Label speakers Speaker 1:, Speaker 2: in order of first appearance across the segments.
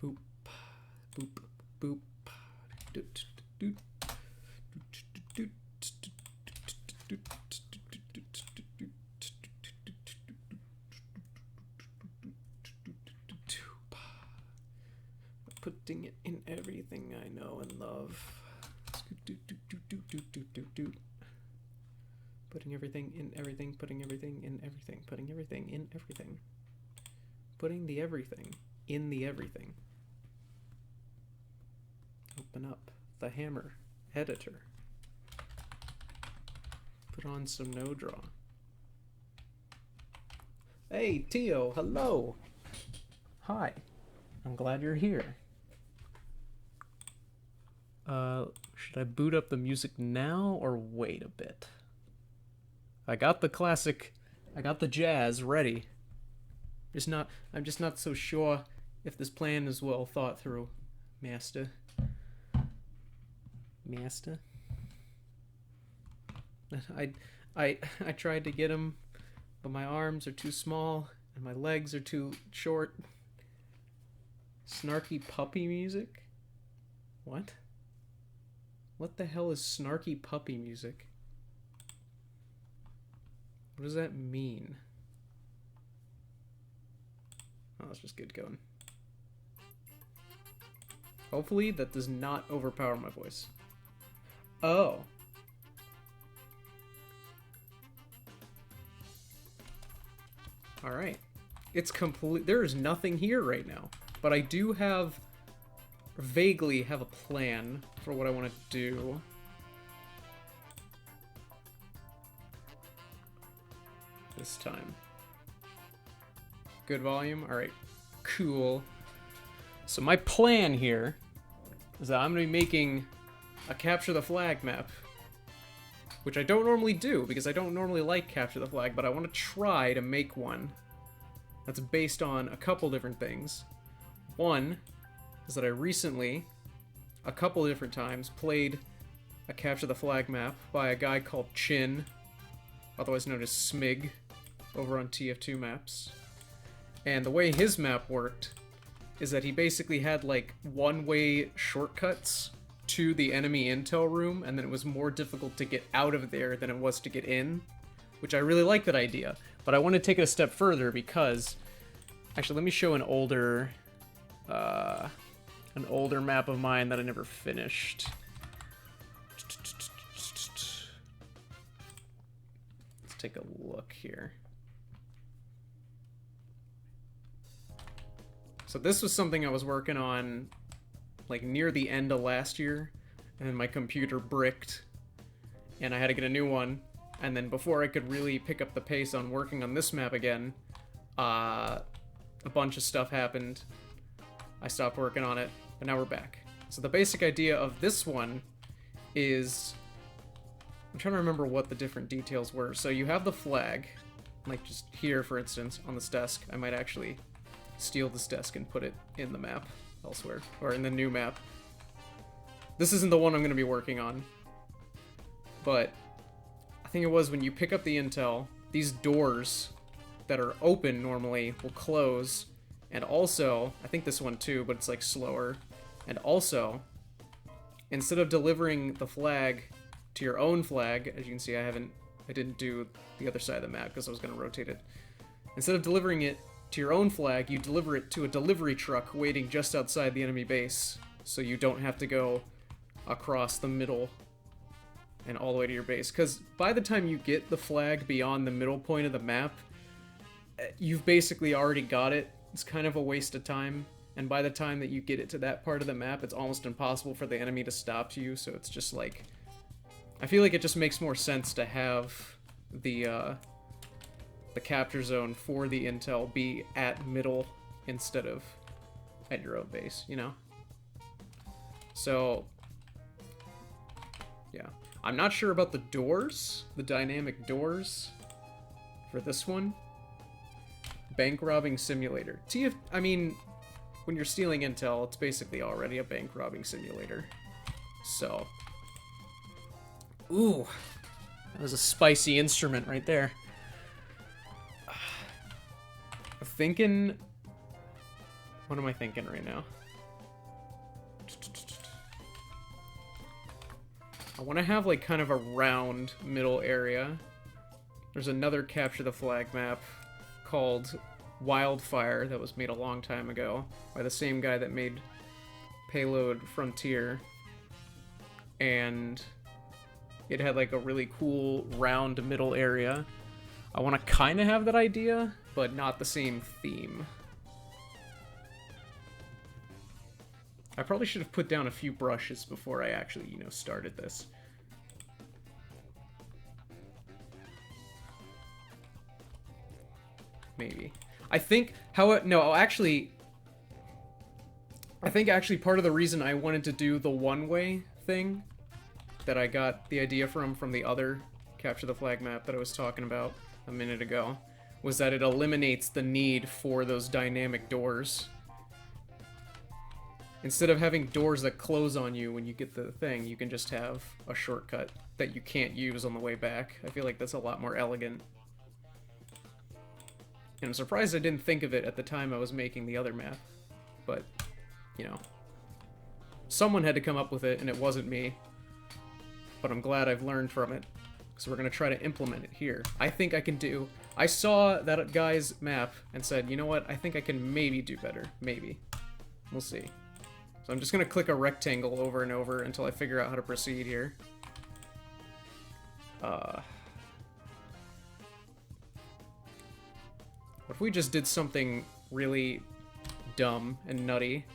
Speaker 1: Boop, boop, boop. Doot, doot, doot, doot, putting it in everything I know and love. Putting everything in everything, putting everything in everything, putting everything in everything. Putting the everything in the everything. Open up the hammer editor. Put on some no draw. Hey, Tio, hello. Hi. I'm glad you're here. Should I boot up the music now or wait a bit? I got the classic, I got the jazz ready. I'm just not so sure if this plan is well thought through, Master. Master? I tried to get him, but my arms are too small and my legs are too short. Snarky puppy music? What? What the hell is snarky puppy music? What does that mean? Oh, let's just get going. Hopefully that does not overpower my voice. Oh. Alright. It's complete. There is nothing here right now. But I do have, vaguely have a plan for what I want to do. This time. Good volume? Alright, cool. So my plan here is that I'm going to be making a capture the flag map. Which I don't normally do, because I don't normally like capture the flag, but I want to try to make one that's based on a couple different things. One is that I recently, a couple different times, played a capture the flag map by a guy called Chin, otherwise known as Smig, over on tf2 maps. And the way his map worked is that he basically had like one-way shortcuts to the enemy intel room, and then it was more difficult to get out of there than it was to get in, which I really like that idea. But I want to take it a step further because, actually, let me show an older map of mine that I never finished. Let's take a look here. So this was something I was working on like near the end of last year, and then my computer bricked and I had to get a new one, and then before I could really pick up the pace on working on this map again, a bunch of stuff happened. I stopped working on it, but now we're back. So the basic idea of this one is, I'm trying to remember what the different details were. So you have the flag, like just here for instance, on this desk. I might actually steal this desk and put it in the map elsewhere, or in the new map. This isn't the one I'm going to be working on, but I think it was when you pick up the intel, these doors that are open normally will close, and also, I think this one too, but it's like slower, and also, instead of delivering the flag to your own flag, as you can see I didn't do the other side of the map because I was going to rotate it. Instead of delivering it to your own flag, you deliver it to a delivery truck waiting just outside the enemy base, so you don't have to go across the middle and all the way to your base. Because by the time you get the flag beyond the middle point of the map, you've basically already got it. It's kind of a waste of time, and by the time that you get it to that part of the map, it's almost impossible for the enemy to stop you, so it's just like, I feel like it just makes more sense to have the capture zone for the intel be at middle instead of at your own base, you know? So, yeah. I'm not sure about the doors, the dynamic doors for this one. Bank robbing simulator. I mean, when you're stealing intel, it's basically already a bank robbing simulator. So, ooh, that was a spicy instrument right there. Thinking, what am I thinking right now? I want to have like kind of a round middle area. There's another capture the flag map called Wildfire that was made a long time ago by the same guy that made Payload Frontier. And it had like a really cool round middle area. I want to kind of have that idea, but not the same theme. I probably should have put down a few brushes before I actually, you know, started this. Maybe. I think no, actually I think actually part of the reason I wanted to do the one-way thing that I got the idea from the other capture the flag map that I was talking about a minute ago was that it eliminates the need for those dynamic doors. Instead of having doors that close on you when you get the thing, you can just have a shortcut that you can't use on the way back. I feel like that's a lot more elegant. And I'm surprised I didn't think of it at the time I was making the other map. But, you know, someone had to come up with it, and it wasn't me. But I'm glad I've learned from it. So we're going to try to implement it here. I think I can do... I saw that guy's map and said, you know what, I think I can maybe do better. Maybe. We'll see. So I'm just going to click a rectangle over and over until I figure out how to proceed here. What if we just did something really dumb and nutty?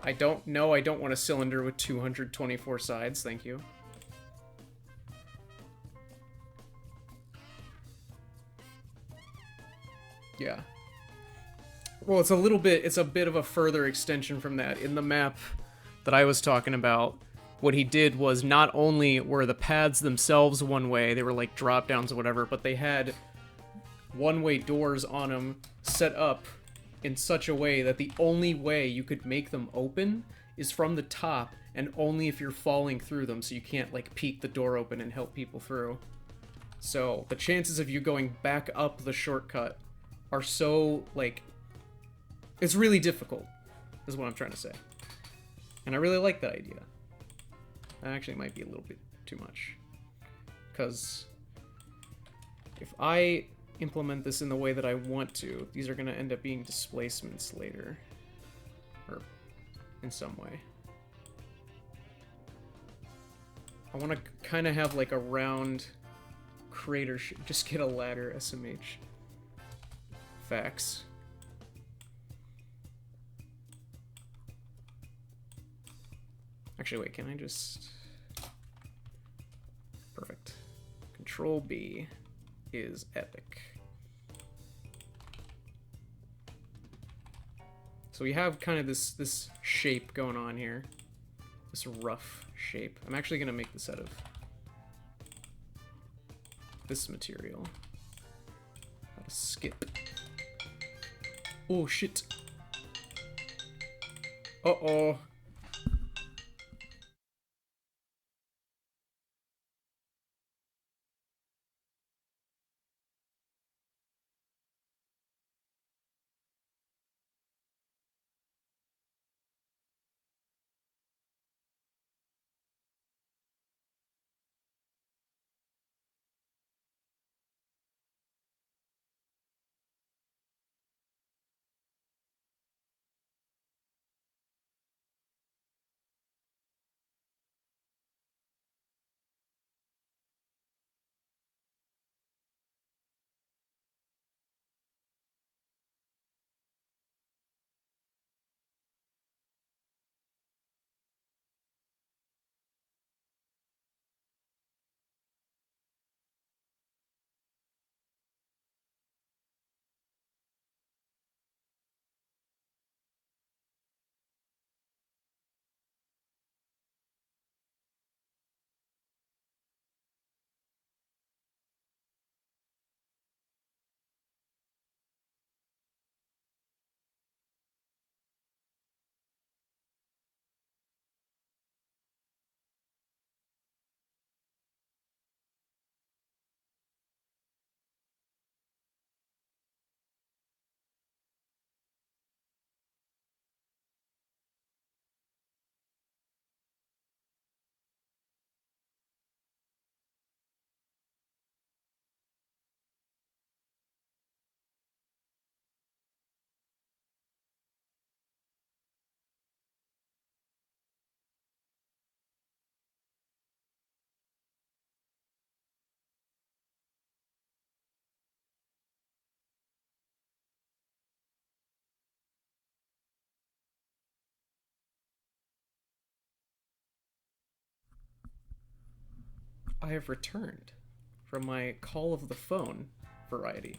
Speaker 1: I don't want a cylinder with 224 sides, thank you. Yeah. Well, it's a bit of a further extension from that. In the map that I was talking about, what he did was not only were the paths themselves one way, they were like drop downs or whatever, but they had one-way doors on them set up in such a way that the only way you could make them open is from the top, and only if you're falling through them, so you can't like peek the door open and help people through. So the chances of you going back up the shortcut are so, like, it's really difficult, is what I'm trying to say. And I really like that idea. That actually might be a little bit too much. Because if I implement this in the way that I want to, these are going to end up being displacements later. Or in some way. I want to kind of have like a round crater just get a ladder SMH. Facts. Actually, wait, can I just... Perfect. Control B is epic. So we have kind of this shape going on here. This rough shape. I'm actually going to make this out of this material. Out of skip. Oh, shit. Uh-oh. I have returned from my call of the phone variety.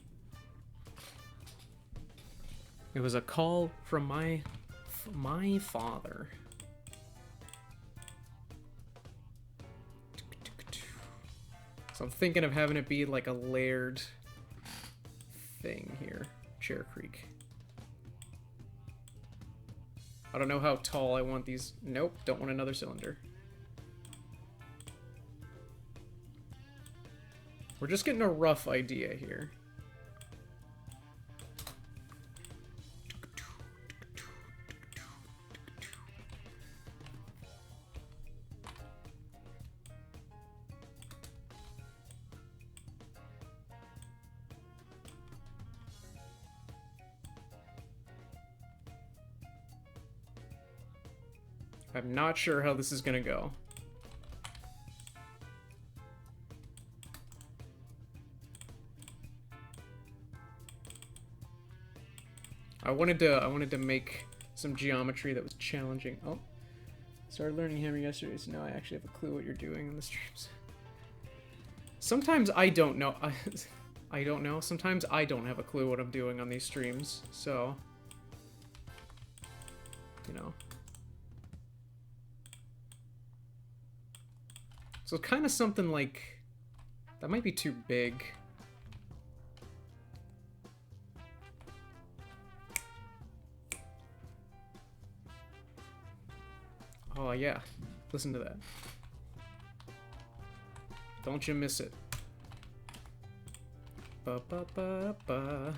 Speaker 1: It was a call from my father. So I'm thinking of having it be like a layered thing here. Chair Creek. I don't know how tall I want these. Nope, don't want another cylinder. We're just getting a rough idea here. I'm not sure how this is gonna go. I wanted to make some geometry that was challenging. Oh, started learning Hammer yesterday, so now I actually have a clue what you're doing in the streams. Sometimes I don't know. I don't know. Sometimes I don't have a clue what I'm doing on these streams, so you know. So kind of something like that might be too big. Oh yeah, listen to that. Don't you miss it. Ba ba ba ba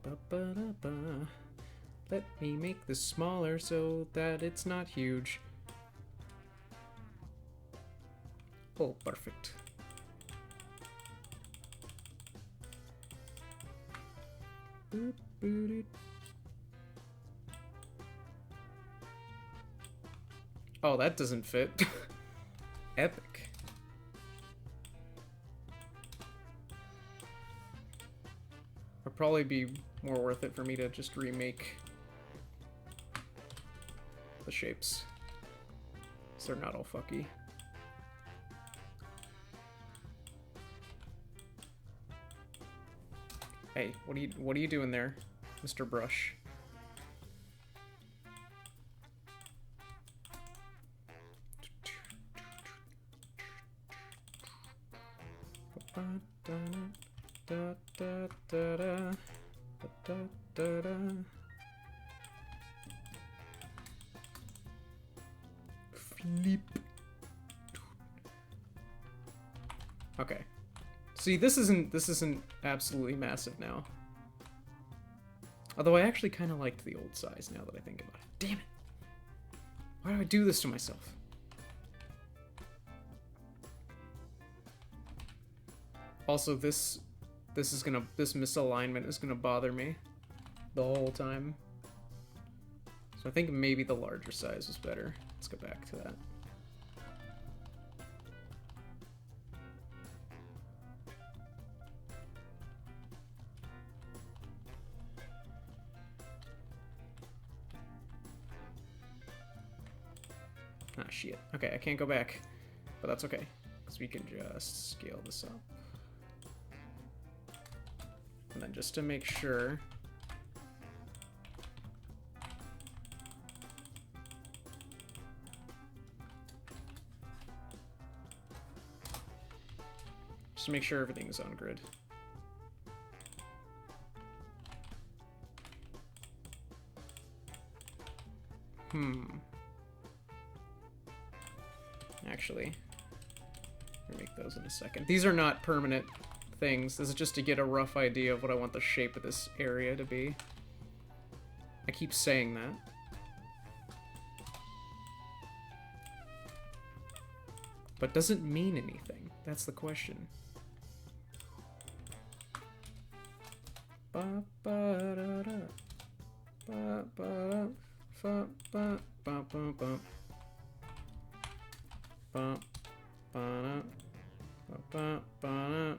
Speaker 1: ba ba da, ba. Let me make this smaller so that it's not huge. Oh, perfect. Boop, boop, oh, that doesn't fit. Epic. It'd probably be more worth it for me to just remake the shapes, so they're not all fucky. Hey, what are you doing there, Mr. Brush? Flip. Okay. See, this isn't absolutely massive now. Although I actually kind of liked the old size now that I think about it. Damn it! Why do I do this to myself? Also, this misalignment is gonna bother me the whole time. So I think maybe the larger size was better. Let's go back to that. Ah, shit. Okay, I can't go back. But that's okay, because we can just scale this up. And then just to make sure... Just to make sure everything is on grid. Actually, I'll make those in a second. These are not permanent things. This is just to get a rough idea of what I want the shape of this area to be. I keep saying that. But does it mean anything? That's the question. Ba ba da da. Ba ba fa ba ba ba ba. Ba ba ba ba ba.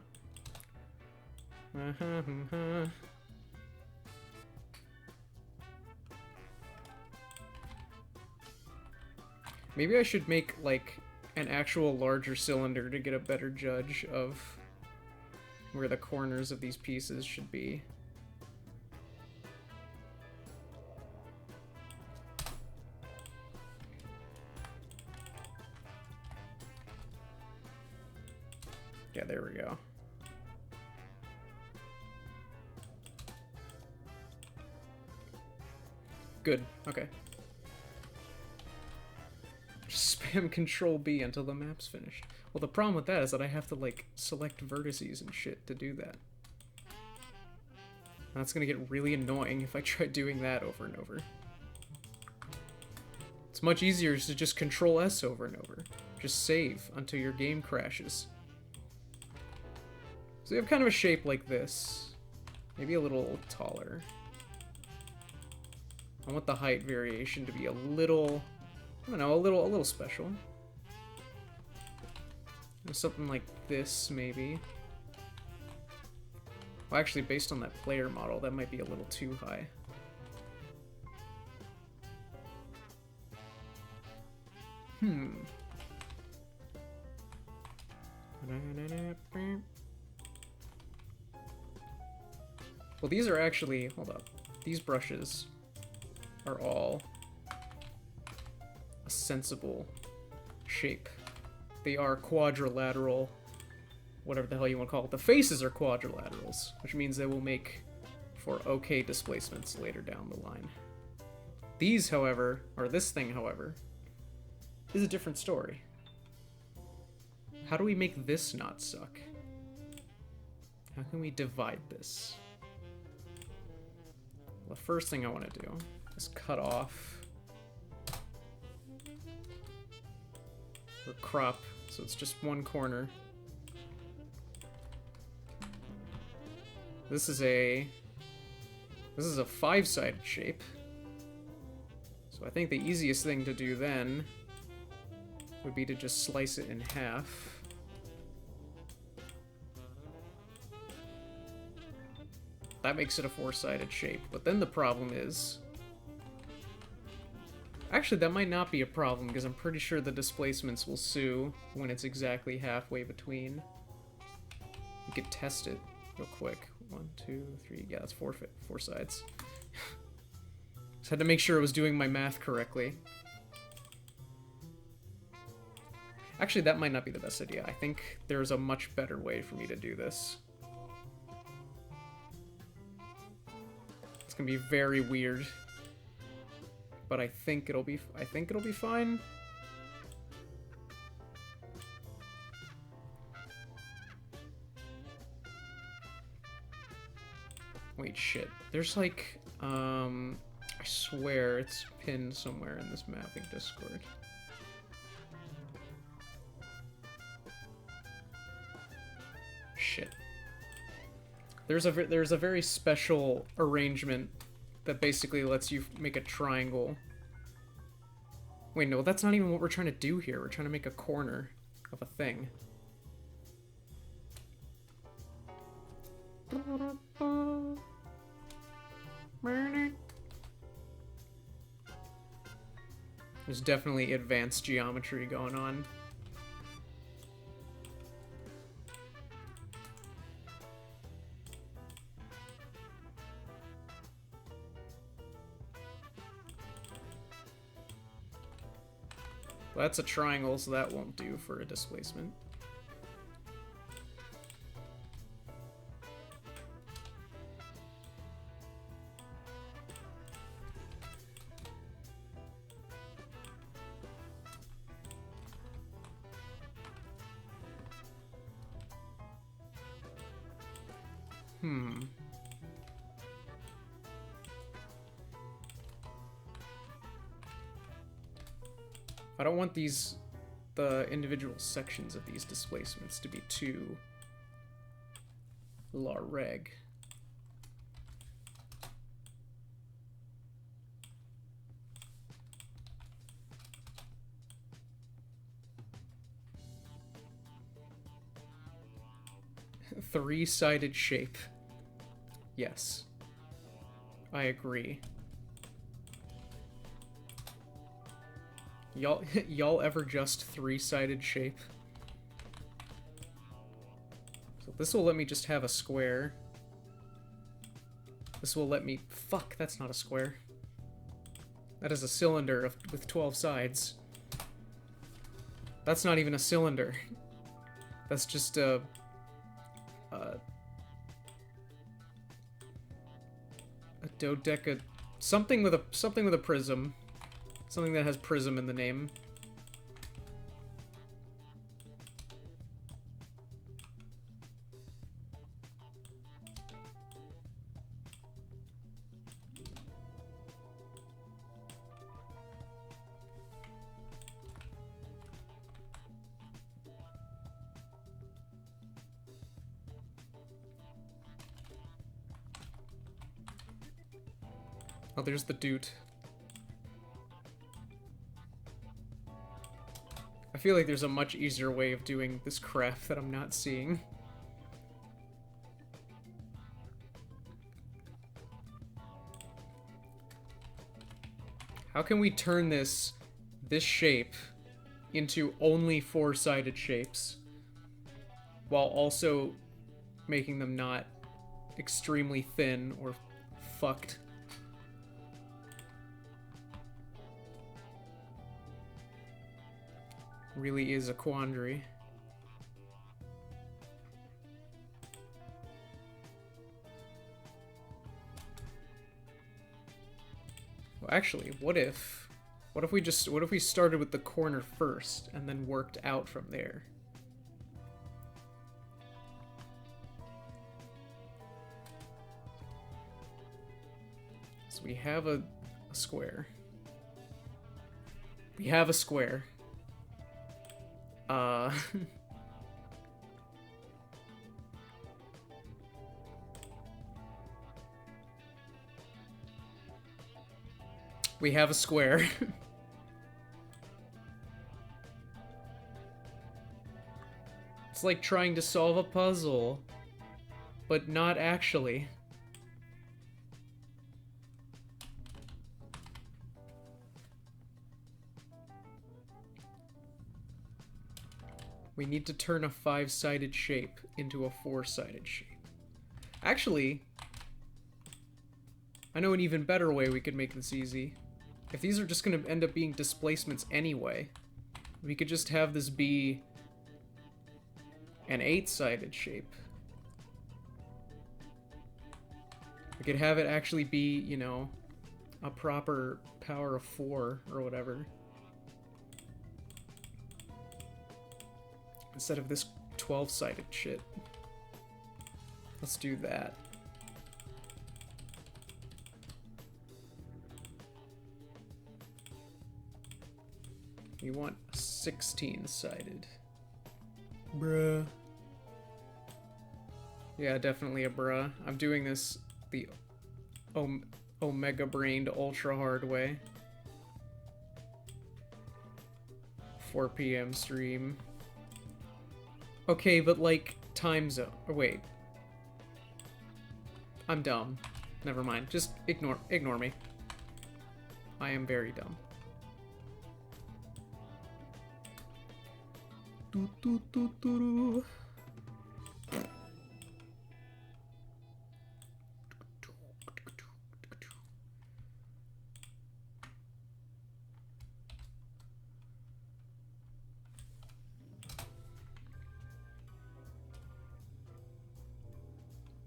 Speaker 1: Maybe I should make like an actual larger cylinder to get a better judge of where the corners of these pieces should be. Yeah, there we go. Good, okay. Just spam Control B until the map's finished. Well, the problem with that is that I have to, like, select vertices and shit to do that. That's gonna get really annoying if I try doing that over and over. It's much easier to just Control S over and over. Just save until your game crashes. So we have kind of a shape like this. Maybe a little taller. I want the height variation to be a little, I don't know, a little special. Something like this, maybe. Well, actually, based on that player model, that might be a little too high. Well, these are actually, hold up, these brushes are all a sensible shape. They are quadrilateral, whatever the hell you want to call it. The faces are quadrilaterals, which means they will make for okay displacements later down the line. These, however, or this thing, however, is a different story. How do we make this not suck? How can we divide this? Well, the first thing I want to do is cut off or crop, so it's just one corner. This is a 5-sided shape. So I think the easiest thing to do then would be to just slice it in half. That makes it a 4-sided shape, but then the problem is... Actually, that might not be a problem, because I'm pretty sure the displacements will sue when it's exactly halfway between. You could test it real quick. 1, 2, 3, yeah, that's four sides. Just had to make sure I was doing my math correctly. Actually, that might not be the best idea. I think there's a much better way for me to do this. It's gonna be very weird, but I think it'll be fine. Wait, shit. There's like, I swear it's pinned somewhere in this mapping Discord. Shit. There's a very special arrangement that basically lets you make a triangle. Wait, no, that's not even what we're trying to do here. We're trying to make a corner of a thing. There's definitely advanced geometry going on. Well, that's a triangle, so that won't do for a displacement. I don't want the individual sections of these displacements to be too la reg. Three-sided shape. Yes. I agree. Y'all ever just three-sided shape? So this will let me just have a square. This will let me... Fuck, that's not a square. That is a cylinder with 12 sides. That's not even a cylinder. That's just a dodeca... Something with a prism. Something that has prism in the name. Oh, there's the dude. I feel like there's a much easier way of doing this craft that I'm not seeing. How can we turn this shape into only four-sided shapes while also making them not extremely thin or fucked? Really is a quandary. Well, actually, what if we started with the corner first and then worked out from there? So we have a square. We have a square. We have a square. It's like trying to solve a puzzle, but not actually. We need to turn a five-sided shape into a four-sided shape. Actually, I know an even better way we could make this easy. If these are just going to end up being displacements anyway, we could just have this be an eight-sided shape. We could have it actually be, you know, a proper power of 4 or whatever. Instead of this 12-sided shit. Let's do that. We want 16-sided. Bruh. Yeah, definitely a bruh. I'm doing this the omega-brained ultra-hard way. 4 p.m. stream. Okay, but like, time zone. Oh, wait. I'm dumb. Never mind. Just ignore me. I am very dumb.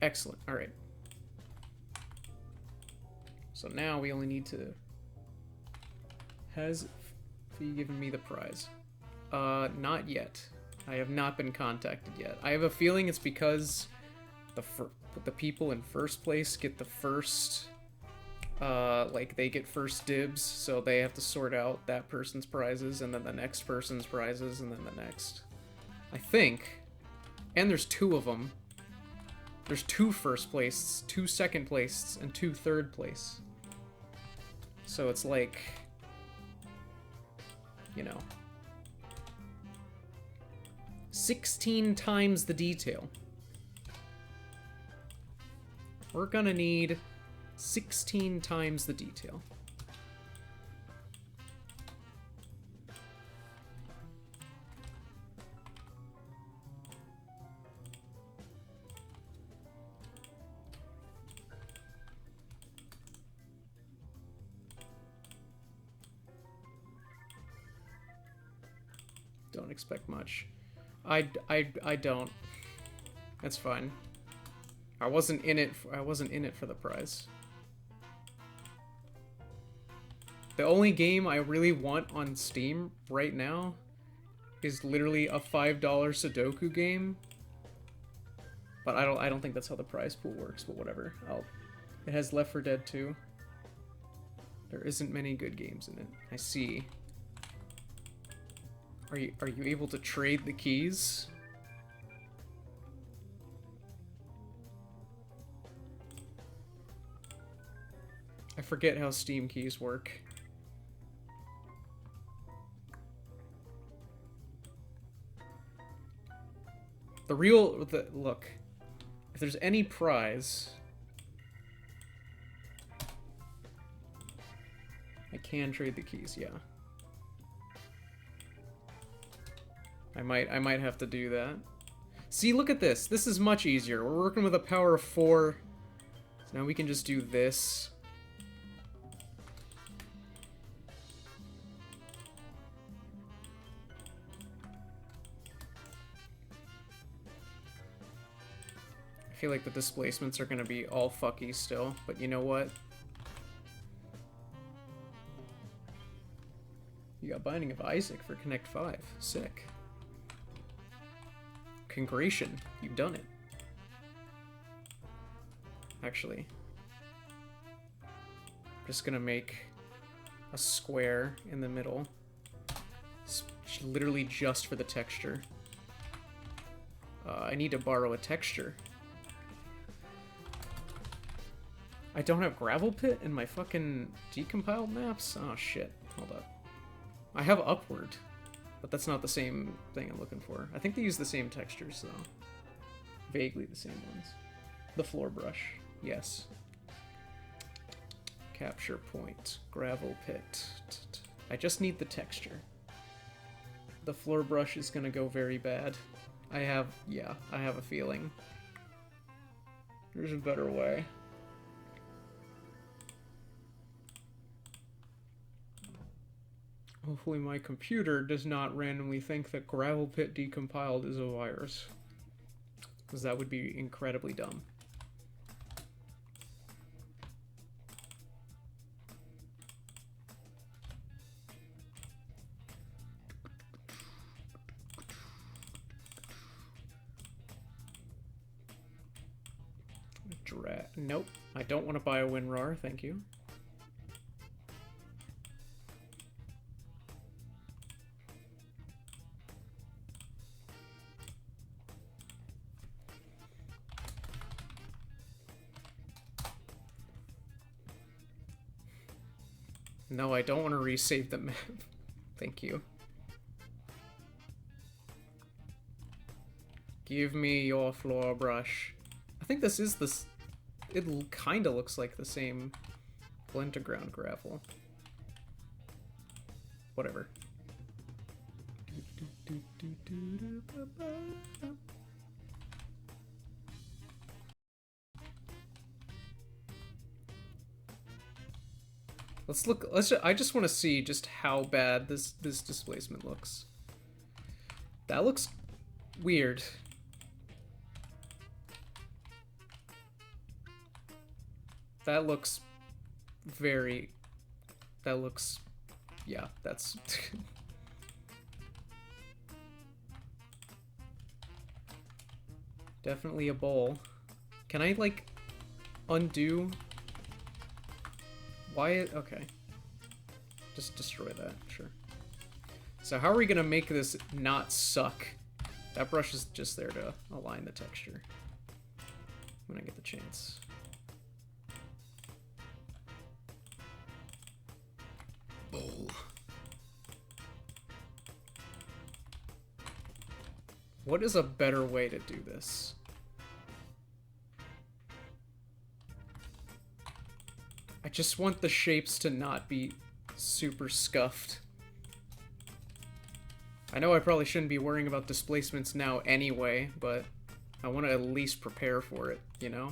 Speaker 1: Excellent. All right. So now we only need to... Has he given me the prize? Not yet. I have not been contacted yet. I have a feeling it's because the people in first place get the first... like, they get first dibs, so they have to sort out that person's prizes, and then the next person's prizes, and then the next. I think. And there's 2 of them. There's 2 first places, 2 second places, and 2 third place. So it's like, you know, 16 times the detail. We're gonna need 16 times the detail. don't expect much. I don't. That's fine. I wasn't in it for the prize. The only game I really want on Steam right now is literally a $5 Sudoku game. But I don't think that's how the prize pool works, but whatever. It has Left 4 Dead 2. There isn't many good games in it. I see. Are you able to trade the keys? I forget how Steam keys work. Look, if there's any prize, I can trade the keys, yeah. I might have to do that. See, look at this. This is much easier. We're working with a power of 4. So now we can just do this. I feel like the displacements are going to be all fucky still, but you know what? You got Binding of Isaac for Connect 5. Sick. Congration. You've done it. Actually, I'm just gonna make a square in the middle. It's literally just for the texture. I need to borrow a texture. I don't have Gravel Pit in my fucking decompiled maps? Oh shit, hold up. I have Upward, but that's not the same thing I'm looking for. I think they use the same textures though. Vaguely the same ones. The Floor Brush, yes. Capture Point, Gravel Pit. I just need the texture. The Floor Brush is gonna go very bad. I have a feeling. There's a better way. Hopefully my computer does not randomly think that Gravel Pit decompiled is a virus. Because that would be incredibly dumb. Nope, I don't want to buy a WinRAR, thank you. No, I don't want to resave the map. Thank you. Give me your floor brush. I think this is this. It kind of looks like the same blend to ground gravel. Whatever. Let's look. I just want to see just how bad this displacement looks. That looks weird. That looks very. That looks. Yeah, that's. Definitely a bowl. Can I, like, undo? Why? Okay. Just destroy that, sure. So how are we gonna make this not suck? That brush is just there to align the texture. When I get the chance. Bowl. What is a better way to do this? I just want the shapes to not be super scuffed. I know I probably shouldn't be worrying about displacements now anyway, but I want to at least prepare for it, you know?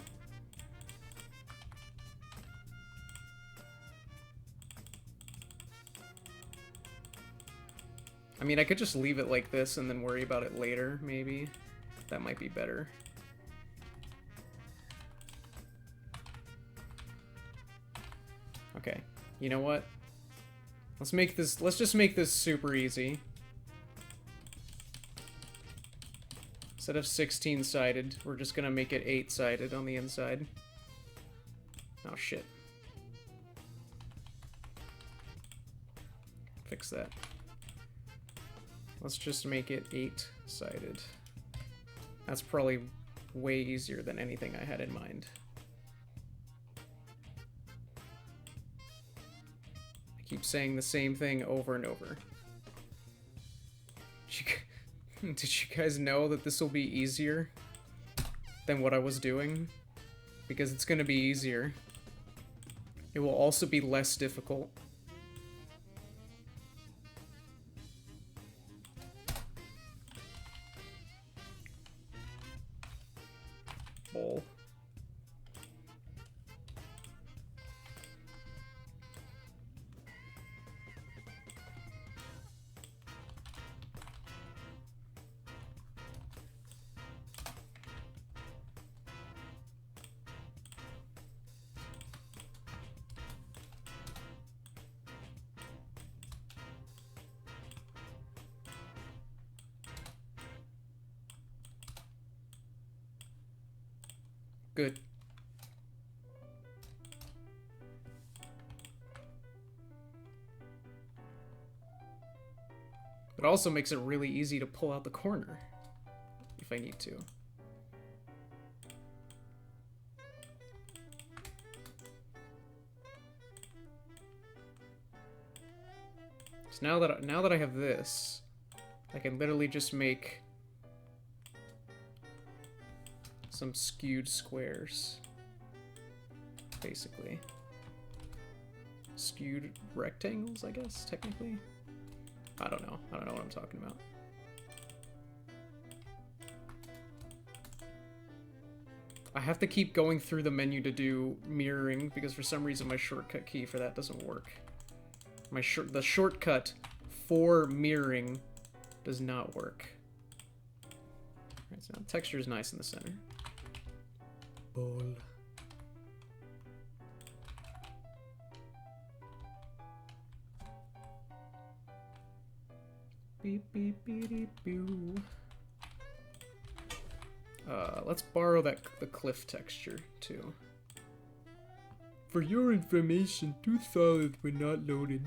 Speaker 1: I mean, I could just leave it like this and then worry about it later, maybe. That might be better. Okay, you know what? Let's just make this super easy. Instead of 16-sided, we're just gonna make it 8-sided on the inside. Oh shit. Fix that. Let's just make it 8-sided. That's probably way easier than anything I had in mind. I keep saying the same thing over and over. Did you guys know that this will be easier than what I was doing? Because it's gonna be easier. It will also be less difficult. Bowl. Good. It also makes it really easy to pull out the corner, if I need to. So now that I have this, I can literally just make some skewed squares, basically. Skewed rectangles, I guess, technically. I don't know what I'm talking about. I have to keep going through the menu to do mirroring because for some reason my shortcut key for that doesn't work. The shortcut for mirroring does not work. Alright, so now the texture is nice in the center. Ball. Beep beep beep beep boo. Let's borrow the cliff texture too. For your information, 2 solids were not loaded.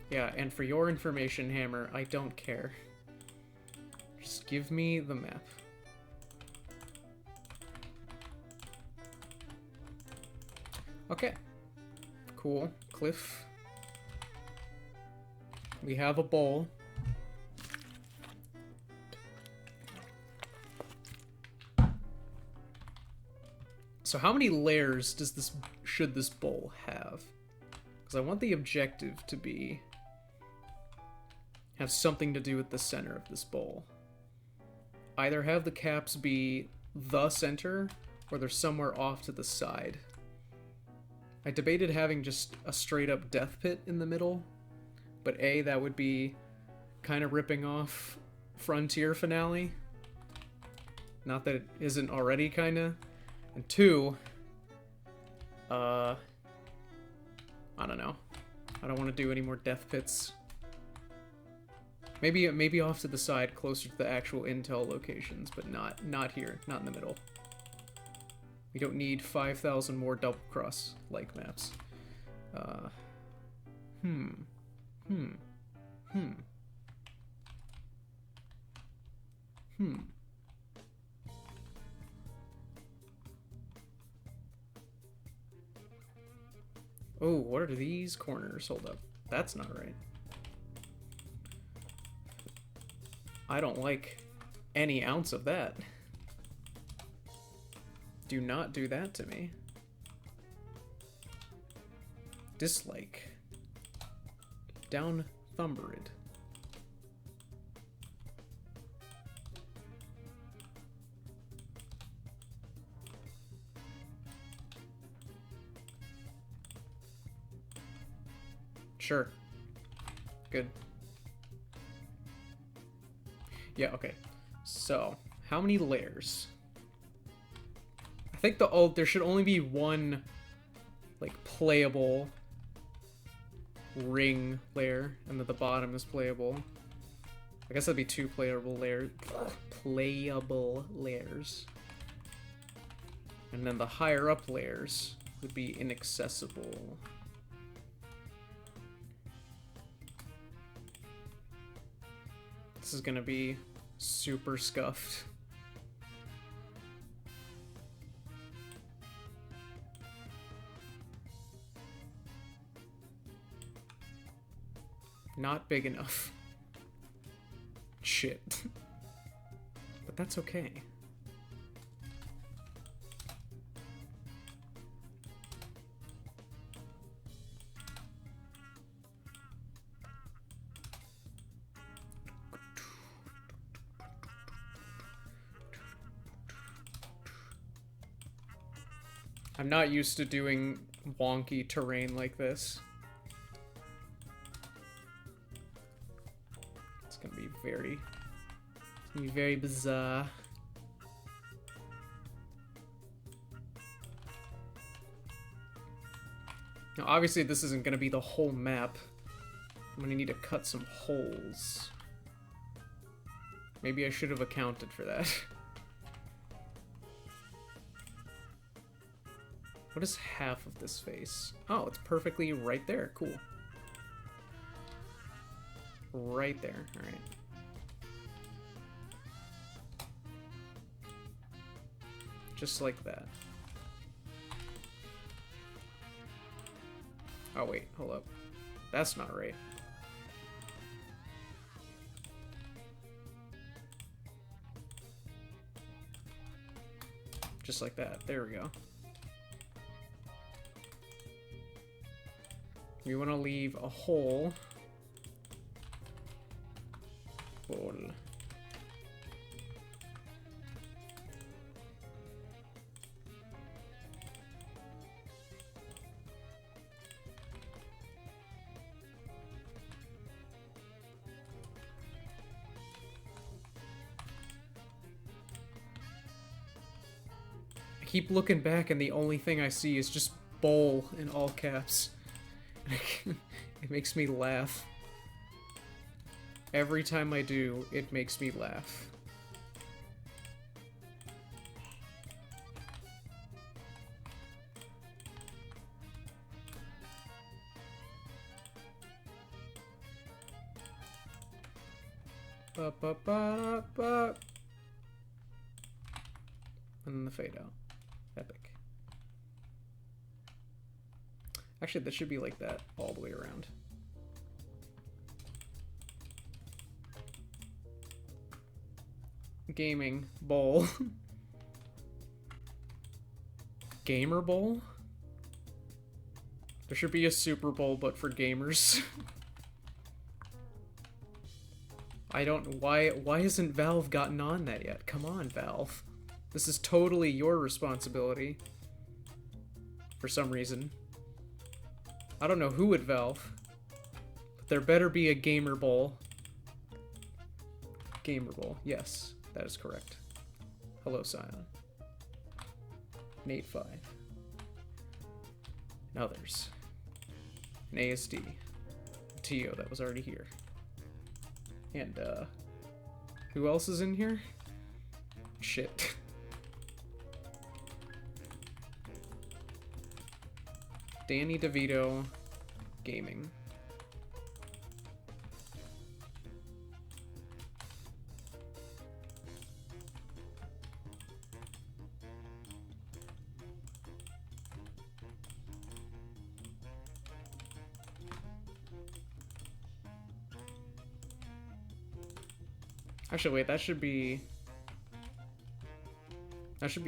Speaker 1: Yeah, and for your information, Hammer, I don't care. Just give me the map. Okay. Cool. Cliff. We have a bowl. So how many layers should this bowl have? Because I want the objective to have something to do with the center of this bowl. Either have the caps be the center, or they're somewhere off to the side. I debated having just a straight up death pit in the middle, but A, that would be kind of ripping off Frontier Finale. Not that it isn't already kinda. And 2, I don't know. I don't want to do any more death pits. Maybe off to the side, closer to the actual intel locations, but not here, not in the middle. We don't need 5,000 more double cross like maps. Oh, what are these corners? Hold up. That's not right. I don't like any ounce of that. Do not do that to me. Dislike. Down Thumberid. Sure. Good. Yeah, okay. So, how many layers? I think there should only be one, like, playable ring layer, and then the bottom is playable. I guess that'd be two playable layers. Playable layers. And then the higher up layers would be inaccessible. This is gonna be super scuffed. Not big enough. Shit. But that's okay. I'm not used to doing wonky terrain like this. It's gonna be very bizarre. Now, obviously, this isn't gonna be the whole map. I'm gonna need to cut some holes. Maybe I should have accounted for that. What is half of this face? Oh, it's perfectly right there. Cool. Right there. Alright. Just like that. Oh, wait. Hold up. That's not right. Just like that. There we go. We want to leave a hole. Hole. I keep looking back and the only thing I see is just bowl in all caps. It makes me laugh. Every time I do, it makes me laugh. Ba, ba, ba, ba. And then the fade out. Epic. Actually, that should be like that all the way around. Gaming bowl. Gamer bowl? There should be a Super Bowl, but for gamers. I don't... Why hasn't Valve gotten on that yet? Come on, Valve. This is totally your responsibility. For some reason. I don't know who at Valve, but there better be a Gamer Bowl. Gamer Bowl, yes, that is correct. Hello, Scion. Nate 5. And others. An ASD. Tio, that was already here. And, who else is in here? Shit. Danny DeVito Gaming. Actually, wait, that should be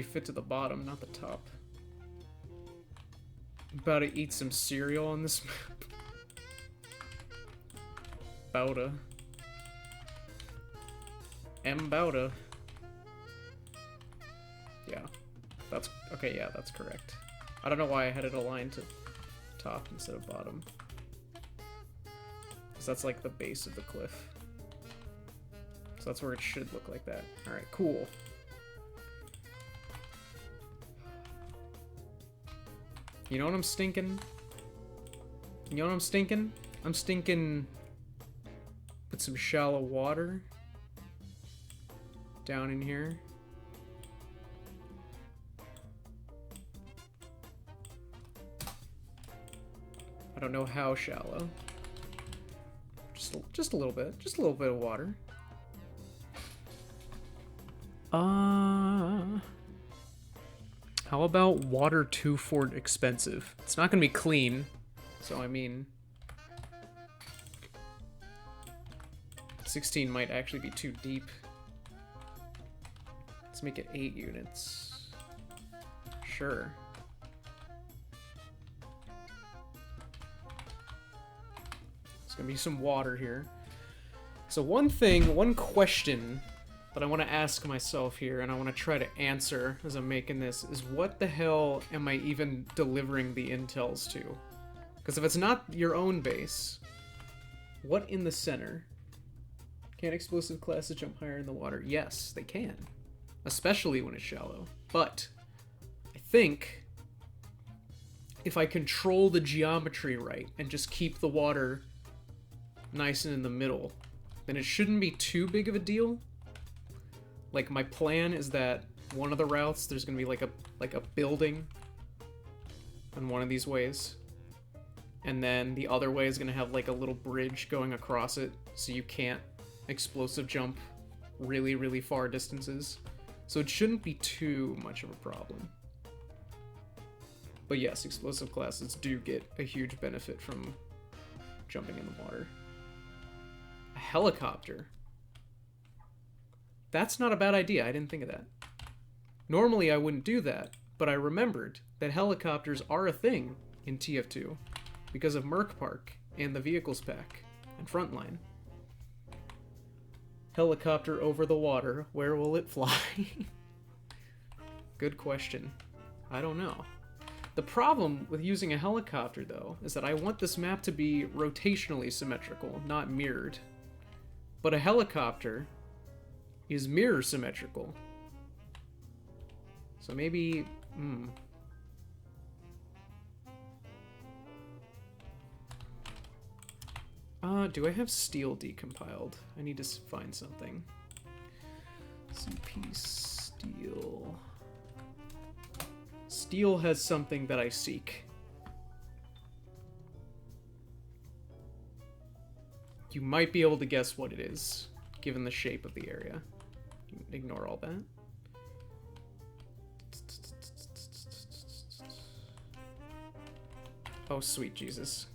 Speaker 1: fit to the bottom, not the top. About to eat some cereal on this map. Bowda. Bowda. Yeah. That's... Okay, yeah, that's correct. I don't know why I had it aligned to top instead of bottom. Because that's like the base of the cliff. So that's where it should look like that. Alright, cool. You know what I'm stinking? You know what I'm stinking? I'm stinking... Put some shallow water down in here. I don't know how shallow. Just a little bit. Just a little bit of water. How about water 2 for expensive? It's not gonna be clean, so I mean... 16 might actually be too deep. Let's make it 8 units. Sure. There's gonna be some water here. So one question that I want to ask myself here, and I want to try to answer as I'm making this, is what the hell am I even delivering the intels to? Because if it's not your own base, what in the center? Can explosive classes jump higher in the water? Yes, they can. Especially when it's shallow. But I think if I control the geometry right and just keep the water nice and in the middle, then it shouldn't be too big of a deal. Like, my plan is that one of the routes, there's gonna be like a building on one of these ways. And then the other way is gonna have like a little bridge going across it, so you can't explosive jump really, really far distances. So it shouldn't be too much of a problem. But yes, explosive classes do get a huge benefit from jumping in the water. A helicopter. That's not a bad idea. I didn't think of that. Normally I wouldn't do that, but I remembered that helicopters are a thing in TF2 because of Merc Park and the vehicles pack and Frontline. Helicopter over the water, where will it fly? Good question. I don't know. The problem with using a helicopter, though, is that I want this map to be rotationally symmetrical, not mirrored. But a helicopter is mirror symmetrical. So maybe... do I have steel decompiled? I need to find something. CP steel. Steel has something that I seek. You might be able to guess what it is, given the shape of the area. Ignore all that. Oh, sweet Jesus.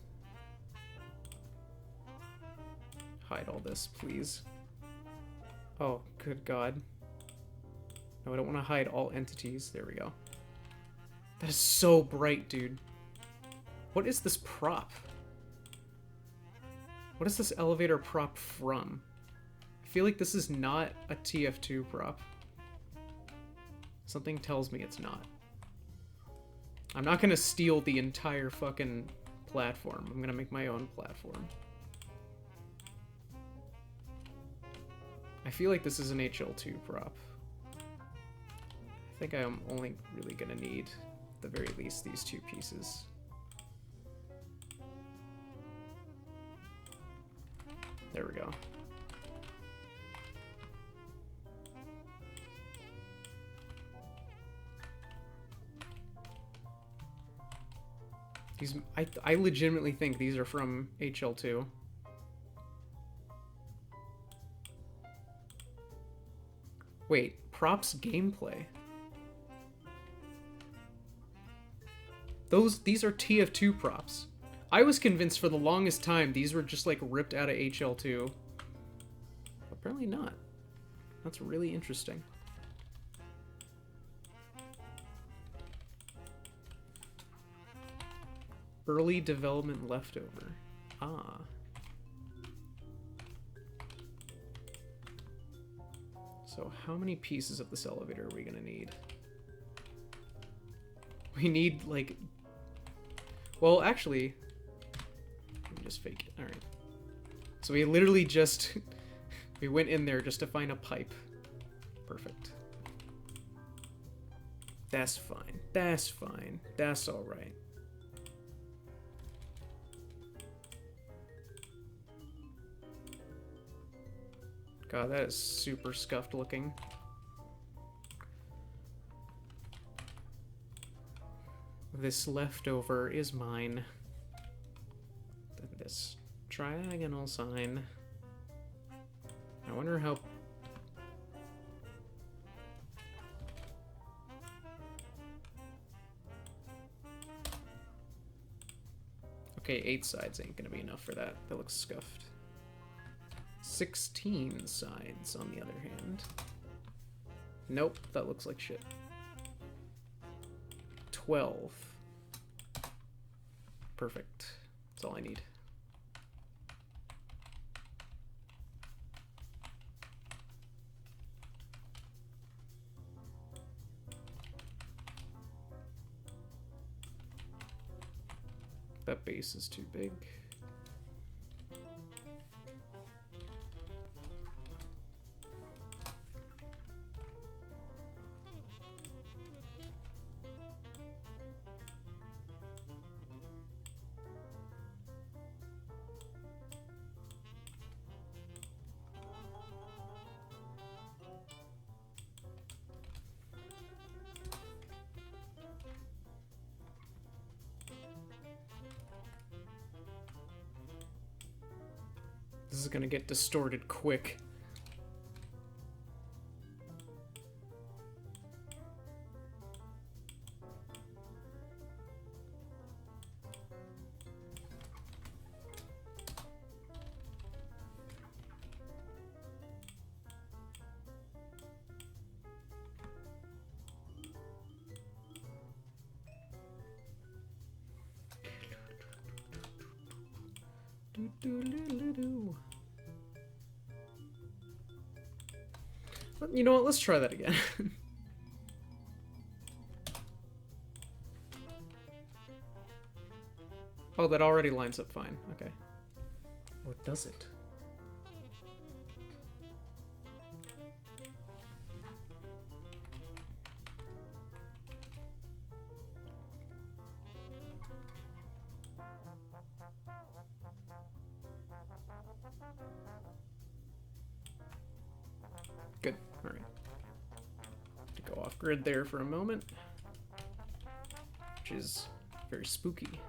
Speaker 1: Hide all this, please. Oh, good God. No, I don't want to hide all entities. There we go. That is so bright, dude. What is this prop? What is this elevator prop from? I feel like this is not a TF2 prop. Something tells me it's not. I'm not gonna steal the entire fucking platform. I'm gonna make my own platform. I feel like this is an HL2 prop. I think I'm only really gonna need, at the very least, these two pieces. There we go. These, I legitimately think these are from HL2. Wait, props gameplay. These are TF2 props. I was convinced for the longest time these were just like ripped out of HL2. Apparently not. That's really interesting. Early development leftover. Ah. So how many pieces of this elevator are we gonna need? We need, like... Well, actually... Let me just fake it. Alright. So we literally just... we went in there just to find a pipe. Perfect. That's fine. That's fine. That's alright. God, that is super scuffed looking. This leftover is mine. Then this triagonal sign. I wonder how... Okay, 8 sides ain't gonna be enough for that. That looks scuffed. 16 sides, on the other hand. Nope, that looks like shit. 12. Perfect. That's all I need. That base is too big. This is gonna get distorted quick. You know what? Let's try that again. Oh, that already lines up fine. Okay. Or does it? Good. All right. To go off grid there for a moment, which is very spooky.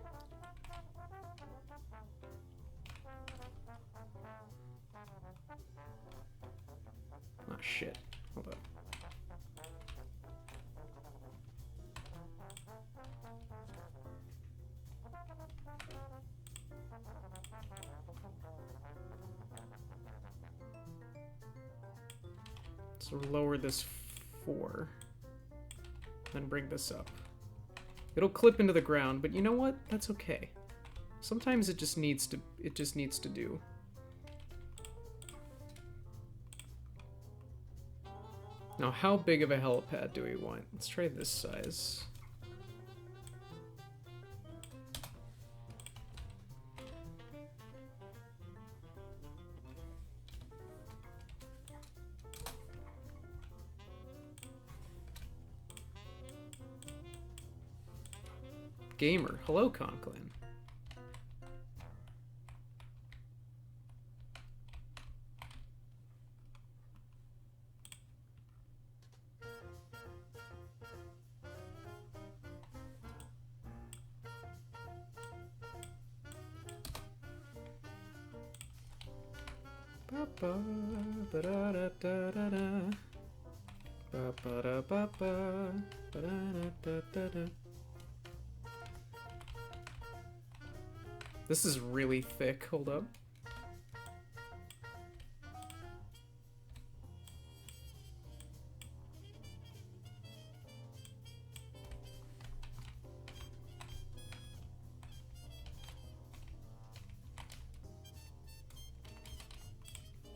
Speaker 1: Ah, shit. Hold up. So lower this 4, then bring this up. It'll clip into the ground, but you know what? That's okay. Sometimes it just needs to do. Now, how big of a helipad do we want? Let's try this size. Gamer, hello Conklin. Ba ba ba da da da da da. Ba ba da ba ba ba da da da da. This is really thick. Hold up.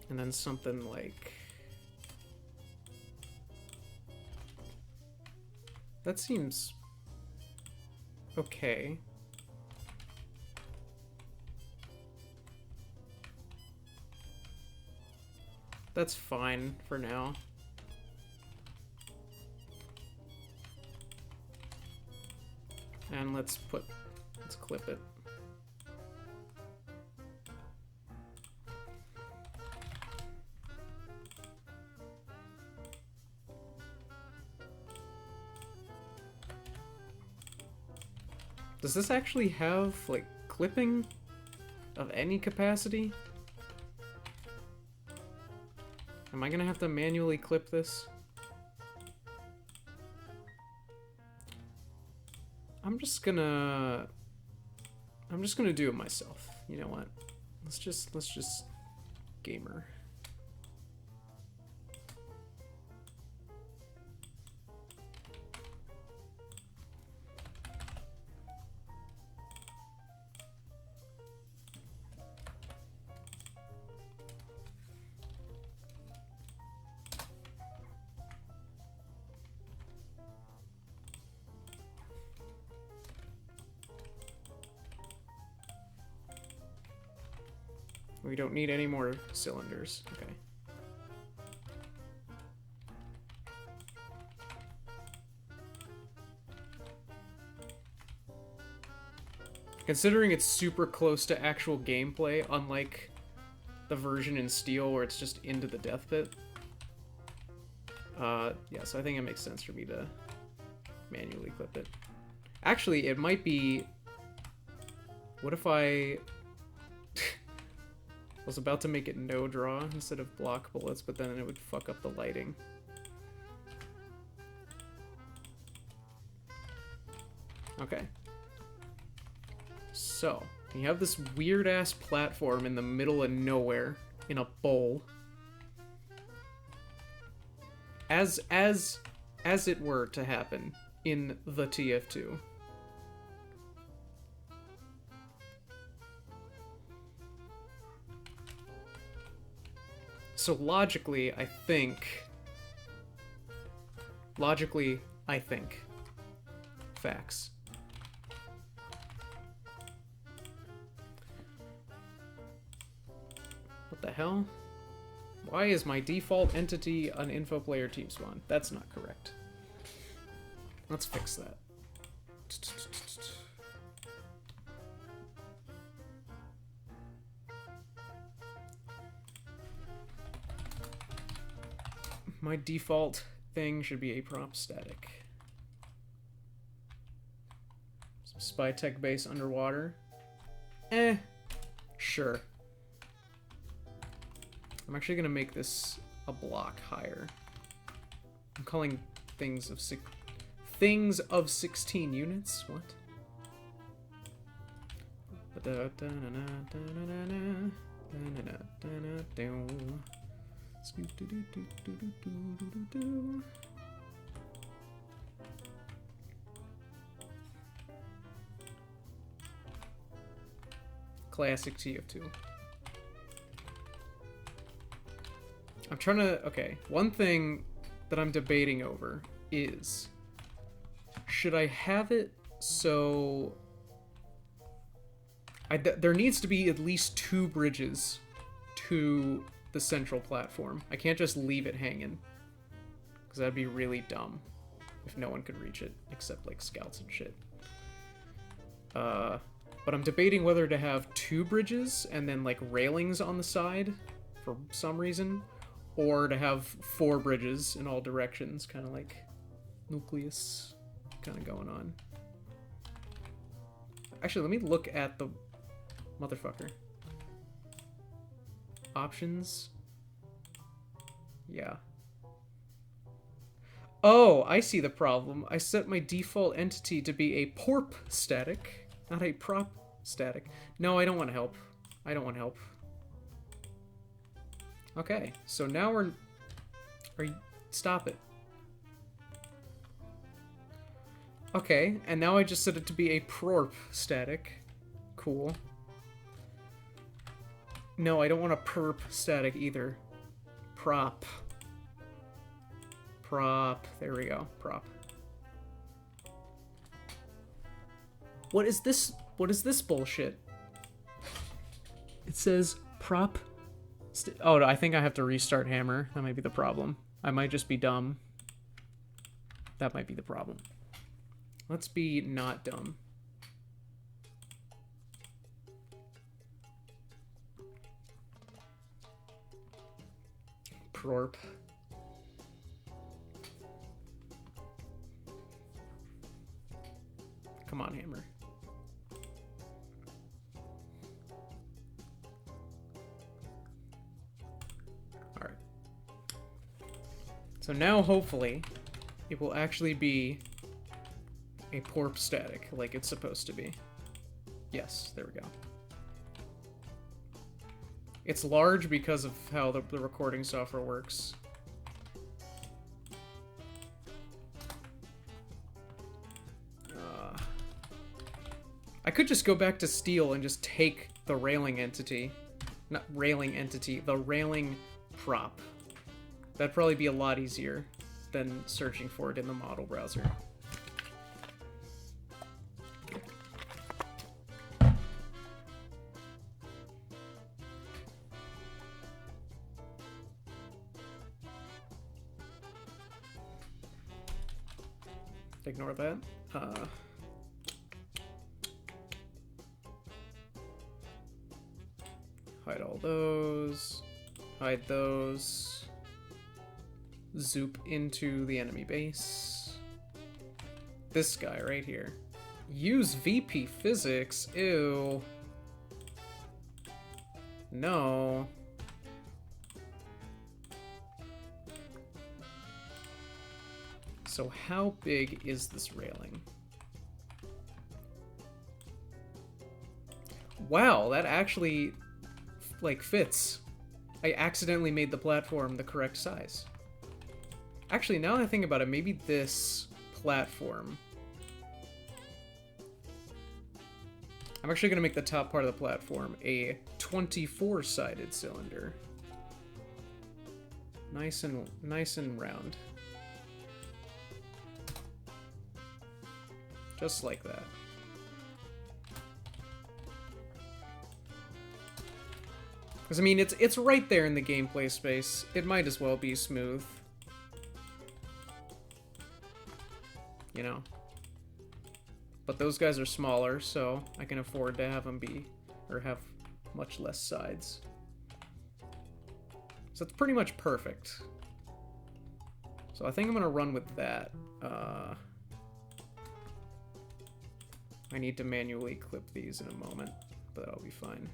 Speaker 1: And then something like... That seems... okay. That's fine for now. And let's clip it. Does this actually have, like, clipping of any capacity? Am I gonna have to manually clip this? I'm just gonna do it myself. You know what? Let's just gamer. We don't need any more cylinders. Okay. Considering it's super close to actual gameplay, unlike the version in Steel where it's just into the death pit. Yeah, so I think it makes sense for me to manually clip it. Actually, it might be... What if I... I was about to make it no draw instead of block bullets, but then it would fuck up the lighting. Okay. So, you have this weird-ass platform in the middle of nowhere, in a bowl. As it were to happen in the tf2. So logically, I think... Facts. What the hell? Why is my default entity an info player team spawn? That's not correct. Let's fix that. My default thing should be a prop static. Some spy tech base underwater. Sure. I'm actually gonna make this a block higher. I'm calling things of 16 units. What? Classic tf2. I'm trying to... Okay, one thing that I'm debating over is... Should I have it so... there needs to be at least 2 bridges to the central platform. I can't just leave it hanging. Because that'd be really dumb if no one could reach it, except, like, scouts and shit. But I'm debating whether to have 2 bridges and then, like, railings on the side for some reason, or to have 4 bridges in all directions, kind of like Nucleus kind of going on. Actually, let me look at the motherfucker. Options. Yeah. Oh, I see the problem. I set my default entity to be a porp static, not a prop static. No, I don't want help. I don't want help. Okay, so now we're... Stop it. Okay, and now I just set it to be a prorp static. Cool. No, I don't want a perp static either. Prop. Prop. There we go. Prop. What is this? What is this bullshit? It says prop Oh, I think I have to restart hammer. That might be the problem. I might just be dumb. That might be the problem. Let's be not dumb. Prorp. Come on, hammer. Alright. So now, hopefully, it will actually be a porp static, like it's supposed to be. Yes, there we go. It's large because of how the recording software works. I could just go back to steel and just take the railing entity. Not railing entity, the railing prop. That'd probably be a lot easier than searching for it in the model browser. Ignore that. Hide all those. Hide those. Zoop into the enemy base. This guy right here. Use VP physics. Ew. No. So how big is this railing? Wow, that actually, like, fits. I accidentally made the platform the correct size. Actually, now that I think about it, maybe this platform... I'm actually going to make the top part of the platform a 24-sided cylinder. Nice and round. Just like that. Because, I mean, it's right there in the gameplay space. It might as well be smooth. You know? But those guys are smaller, so I can afford to have them be, or have much less sides. So it's pretty much perfect. So I think I'm going to run with that. I need to manually clip these in a moment, but that'll be fine.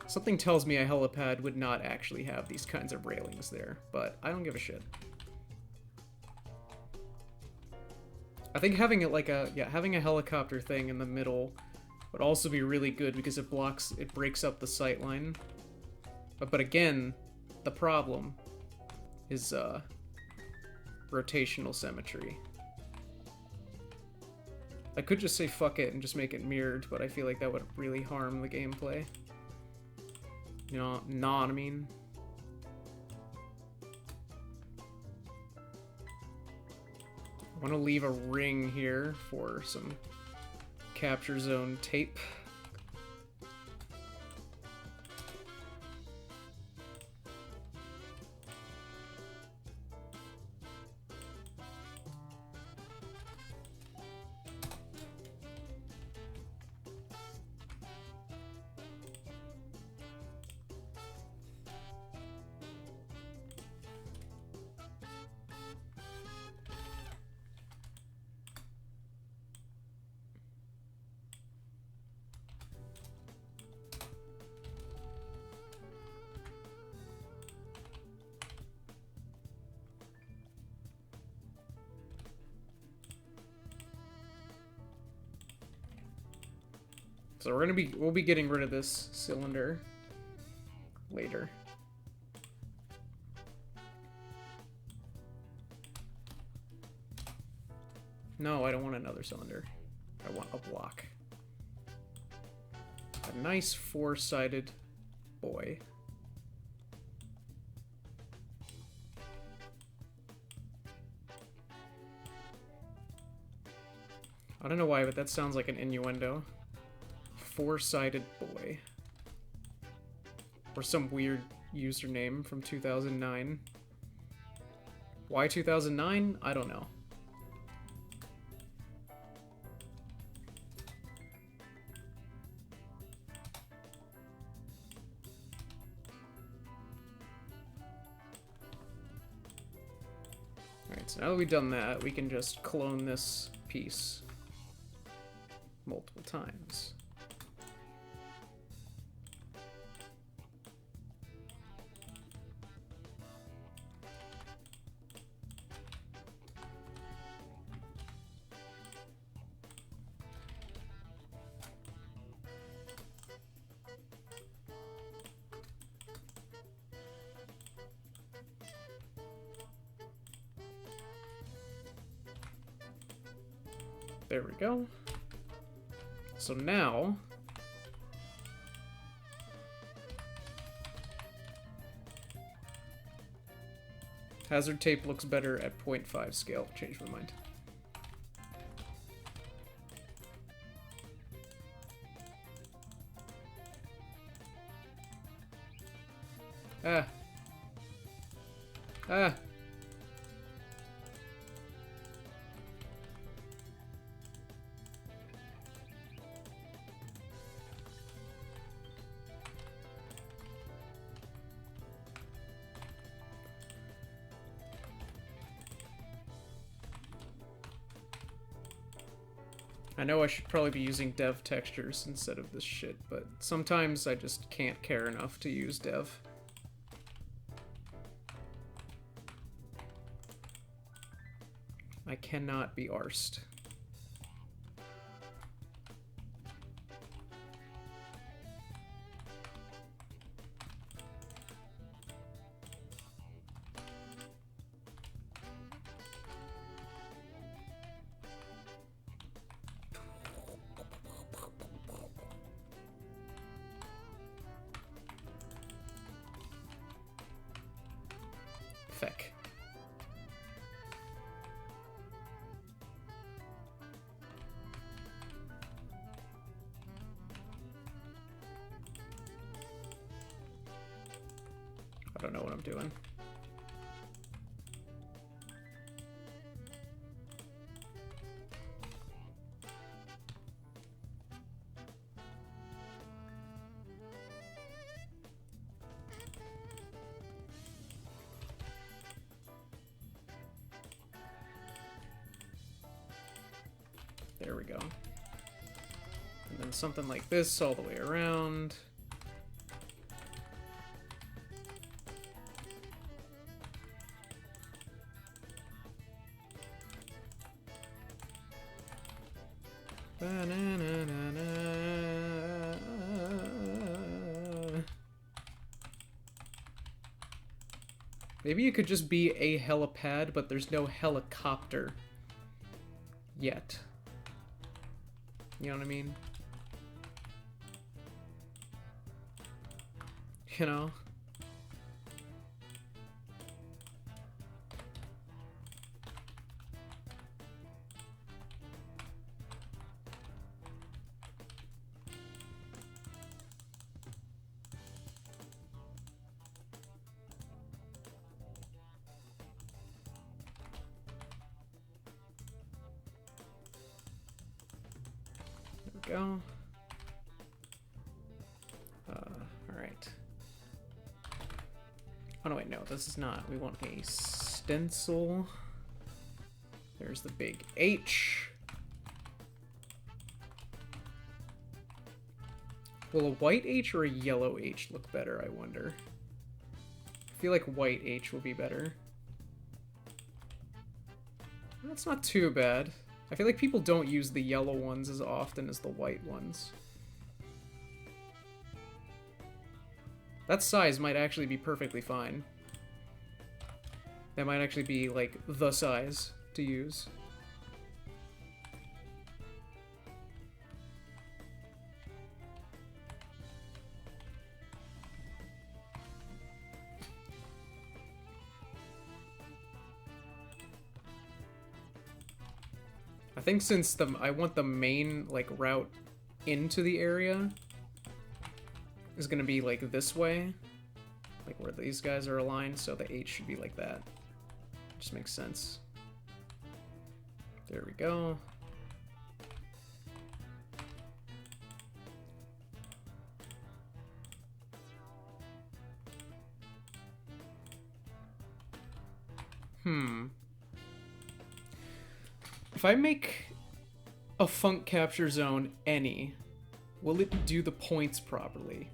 Speaker 1: Something tells me a helipad would not actually have these kinds of railings there, but I don't give a shit. I think having it like having a helicopter thing in the middle would also be really good because it breaks up the sight line. But again, the problem is rotational symmetry. I could just say fuck it and just make it mirrored, but I feel like that would really harm the gameplay. You know what I mean? I want to leave a ring here for some capture zone tape. So we'll be getting rid of this cylinder later. No, I don't want another cylinder. I want a block. A nice four-sided boy. I don't know why, but that sounds like an innuendo. Four-sided boy. Or some weird username from 2009. Why 2009? I don't know. Alright, so now that we've done that, we can just clone this piece multiple times. There we go. So now, hazard tape looks better at 0.5 scale. Change my mind. Ah. Ah. I know I should probably be using dev textures instead of this shit, but sometimes I just can't care enough to use dev. I cannot be arsed. Feck. I don't know what I'm doing. There we go. And then something like this all the way around. Maybe it could just be a helipad, but there's no helicopter yet. You know what I mean? You know? Go. Alright. Oh no, wait, no, this is not. We want a stencil. There's the big H. Will a white H or a yellow H look better, I wonder? I feel like white H will be better. That's not too bad. I feel like people don't use the yellow ones as often as the white ones. That size might actually be perfectly fine. That might actually be, like, the size to use. I think since I want the main, like, route into the area, is going to be like this way, like where these guys are aligned, so the 8 should be like that. Just makes sense. There we go. If I make a funk capture zone any, will it do the points properly?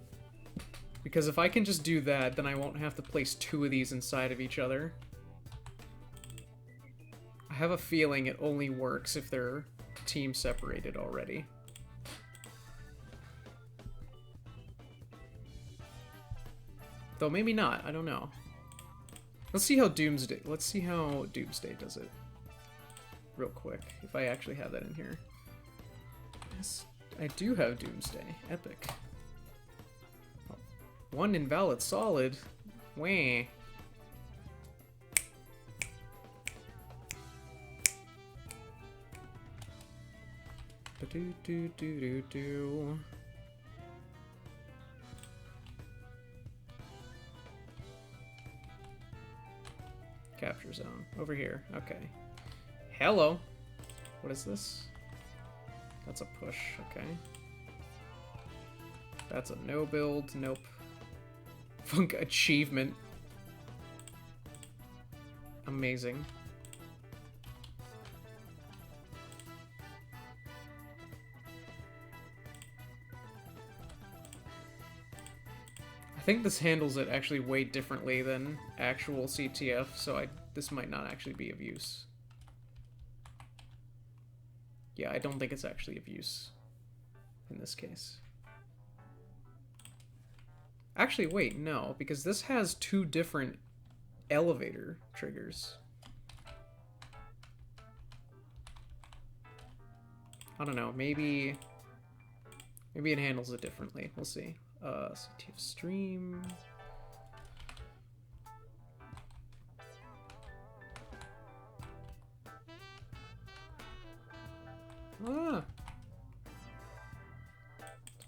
Speaker 1: Because if I can just do that, then I won't have to place 2 of these inside of each other. I have a feeling it only works if they're team separated already. Though maybe not, I don't know. Let's see how Doomsday does it. Real quick, if I actually have that in here. Yes, I do have Doomsday. Epic. Oh, 1 invalid solid. Wah. Do. Capture zone. Over here. Okay. Hello. What is this? That's a push. Okay. That's a no build. Nope. Funk achievement. Amazing. I think this handles it actually way differently than actual CTF, so this might not actually be of use. Yeah, I don't think it's actually of use in this case. Actually, wait, no, because this has 2 different elevator triggers. I don't know, maybe it handles it differently. We'll see. CTF stream.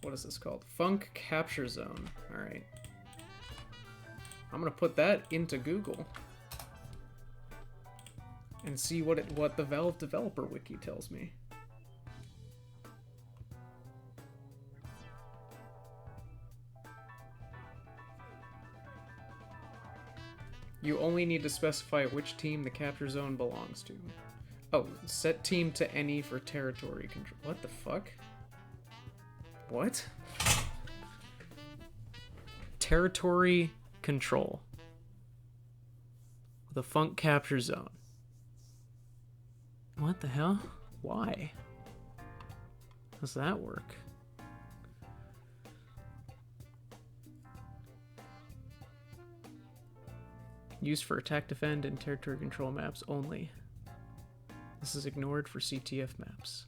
Speaker 1: What is this called? Funk capture zone. Alright. I'm gonna put that into Google and see what the Valve developer wiki tells me. You only need to specify which team the capture zone belongs to. Oh, set team to any for territory control. What the fuck? What? Territory control. The funk capture zone. What the hell? Why? How does that work? Used for attack, defend, and territory control maps only. This is ignored for CTF maps.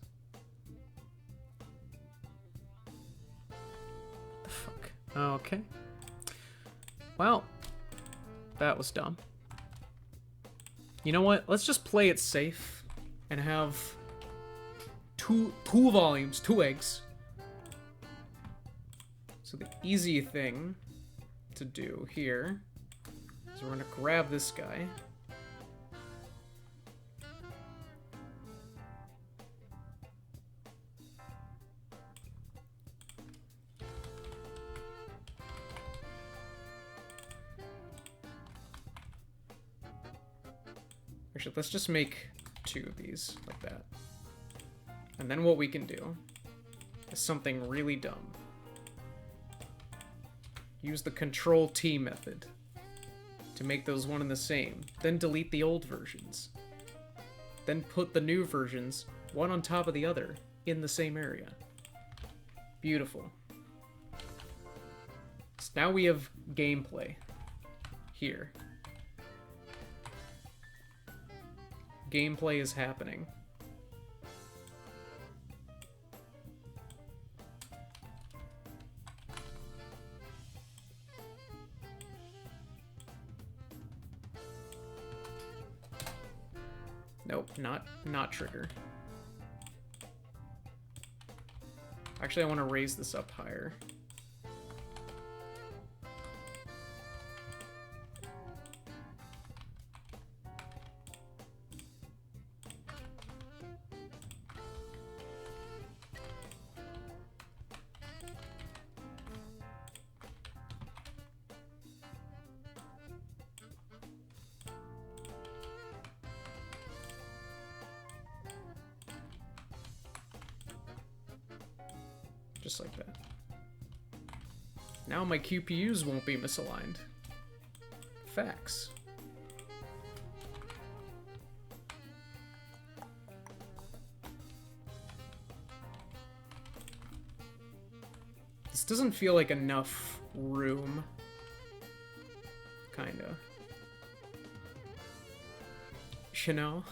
Speaker 1: What the fuck? Okay. Well, that was dumb. You know what? Let's just play it safe and have two volumes, 2 eggs. So the easy thing to do here is we're gonna grab this guy. Actually, let's just make 2 of these like that. And then what we can do is something really dumb. Use the Control-T method to make those one and the same. Then delete the old versions. Then put the new versions, one on top of the other, in the same area. Beautiful. So now we have gameplay here. Gameplay is happening. Nope, not trigger. Actually, I want to raise this up higher. Just like that. Now my QPUs won't be misaligned. Facts. This doesn't feel like enough room. Kinda. You know?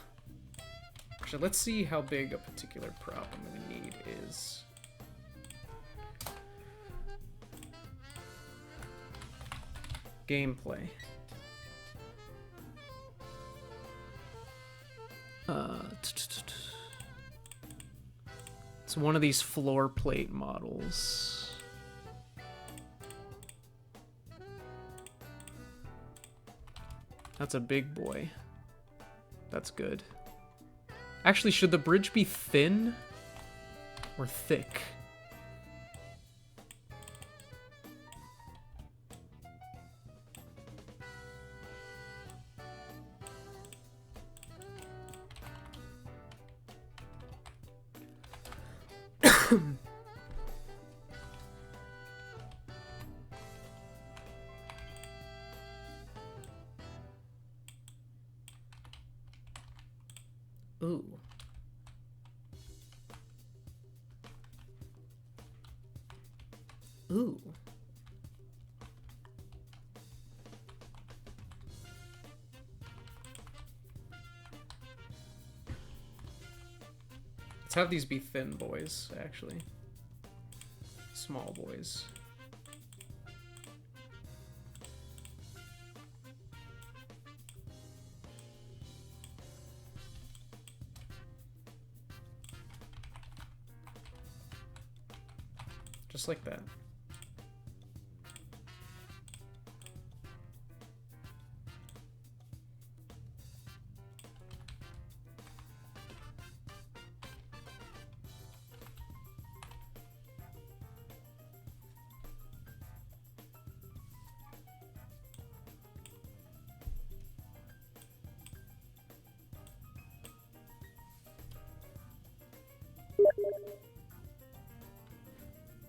Speaker 1: Actually, let's see how big a particular prop I'm gonna need is. Gameplay. It's one of these floor plate models. That's a big boy. That's good. Actually, should the bridge be thin or thick? Ooh. Ooh. Let's have these be thin boys, actually. Small boys. Just like that.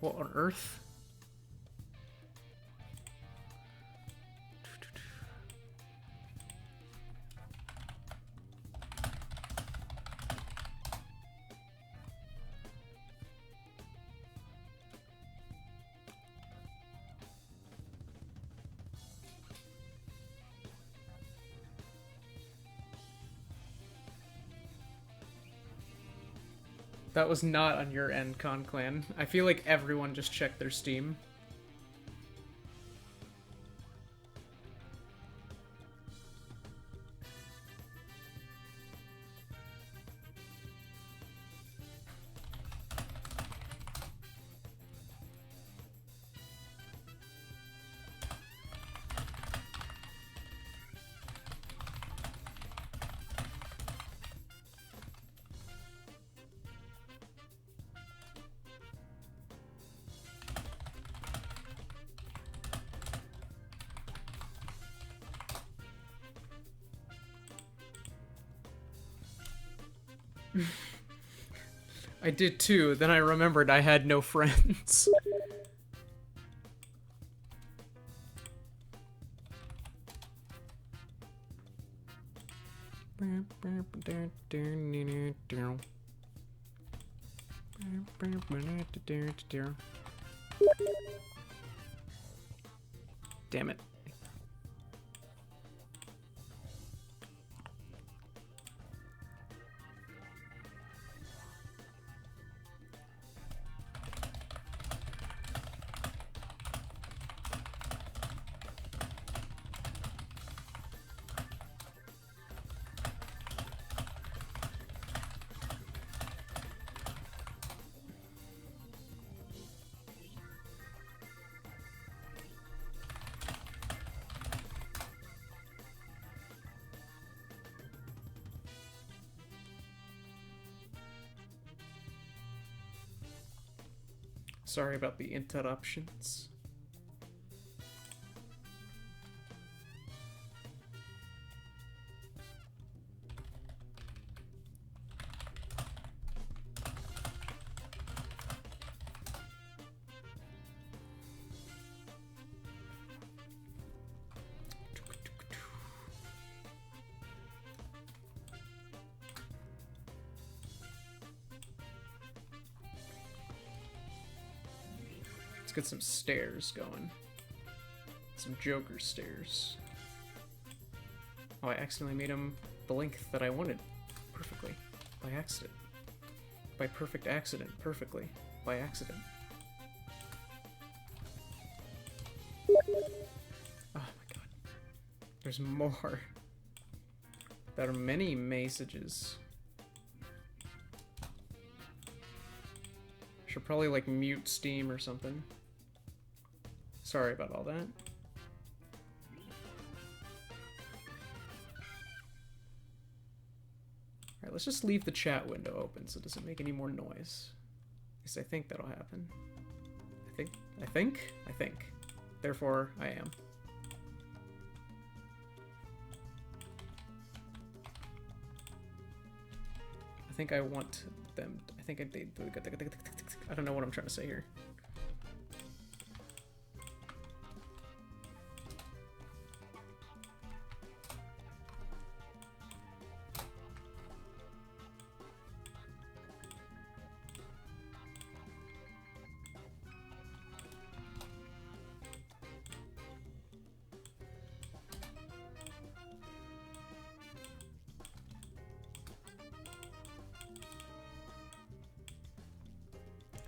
Speaker 1: What on earth? That was not on your end, ConClan. I feel like everyone just checked their Steam. I did too, then I remembered I had no friends. Damn it. Sorry about the interruptions. get some stairs going. Some Joker stairs. Oh, I accidentally made them the length that I wanted. Perfectly. By accident. By perfect accident. Perfectly. By accident. Oh my god. There's more. There are many messages. Should probably like mute Steam or something. Sorry about all that. Alright, let's just leave the chat window open so it doesn't make any more noise. At least I think that'll happen. I think. Therefore, I am. I think I want them. I don't know what I'm trying to say here.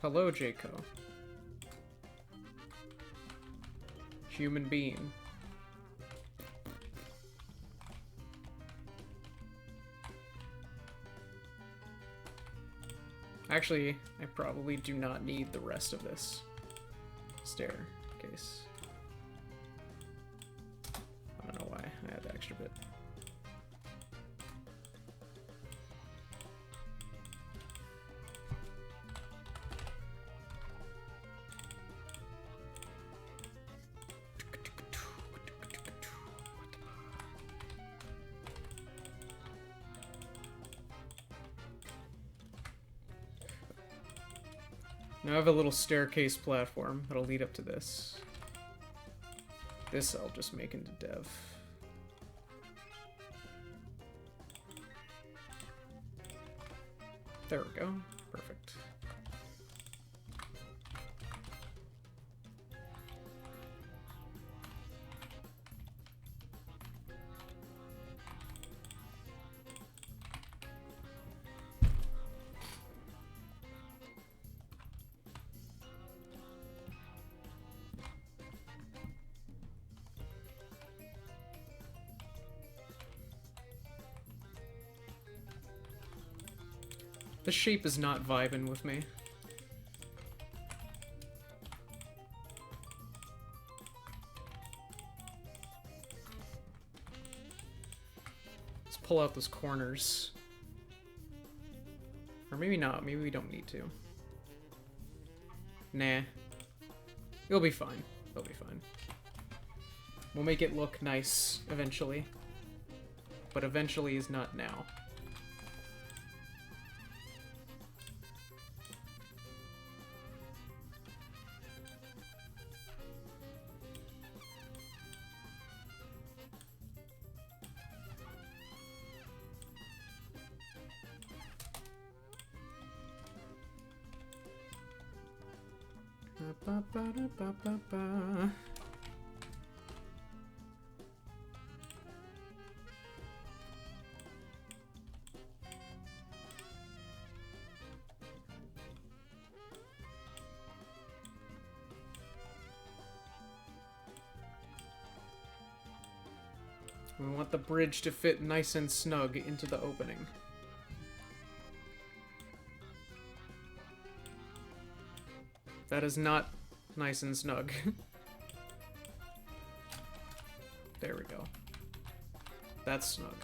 Speaker 1: Hello, Jaco. Human being. Actually, I probably do not need the rest of this staircase. I don't know why I had the extra bit. Now I have a little staircase platform that'll lead up to this. This I'll just make into dev. There we go. Perfect. The shape is not vibing with me. Let's pull out those corners. Or maybe not. Maybe we don't need to. Nah. It'll be fine. It'll be fine. We'll make it look nice eventually. But eventually is not now. Ba-ba-da-ba-ba-ba. We want the bridge to fit nice and snug into the opening. That is not nice and snug. There we go. That's snug.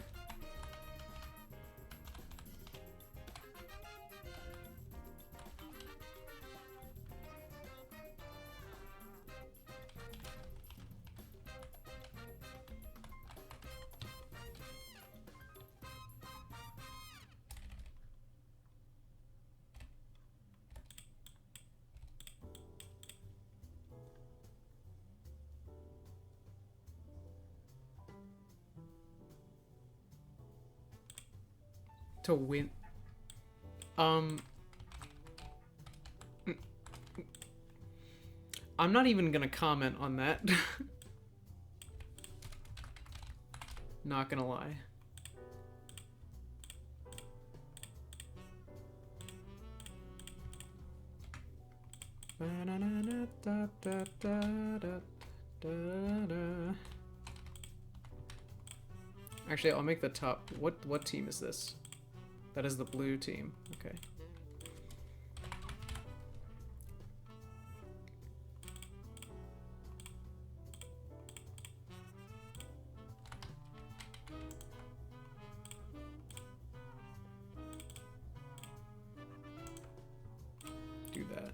Speaker 1: To win. I'm not even gonna comment on that. Not gonna lie. Actually, I'll make the top. What team is this? That is the blue team. Okay. Do that.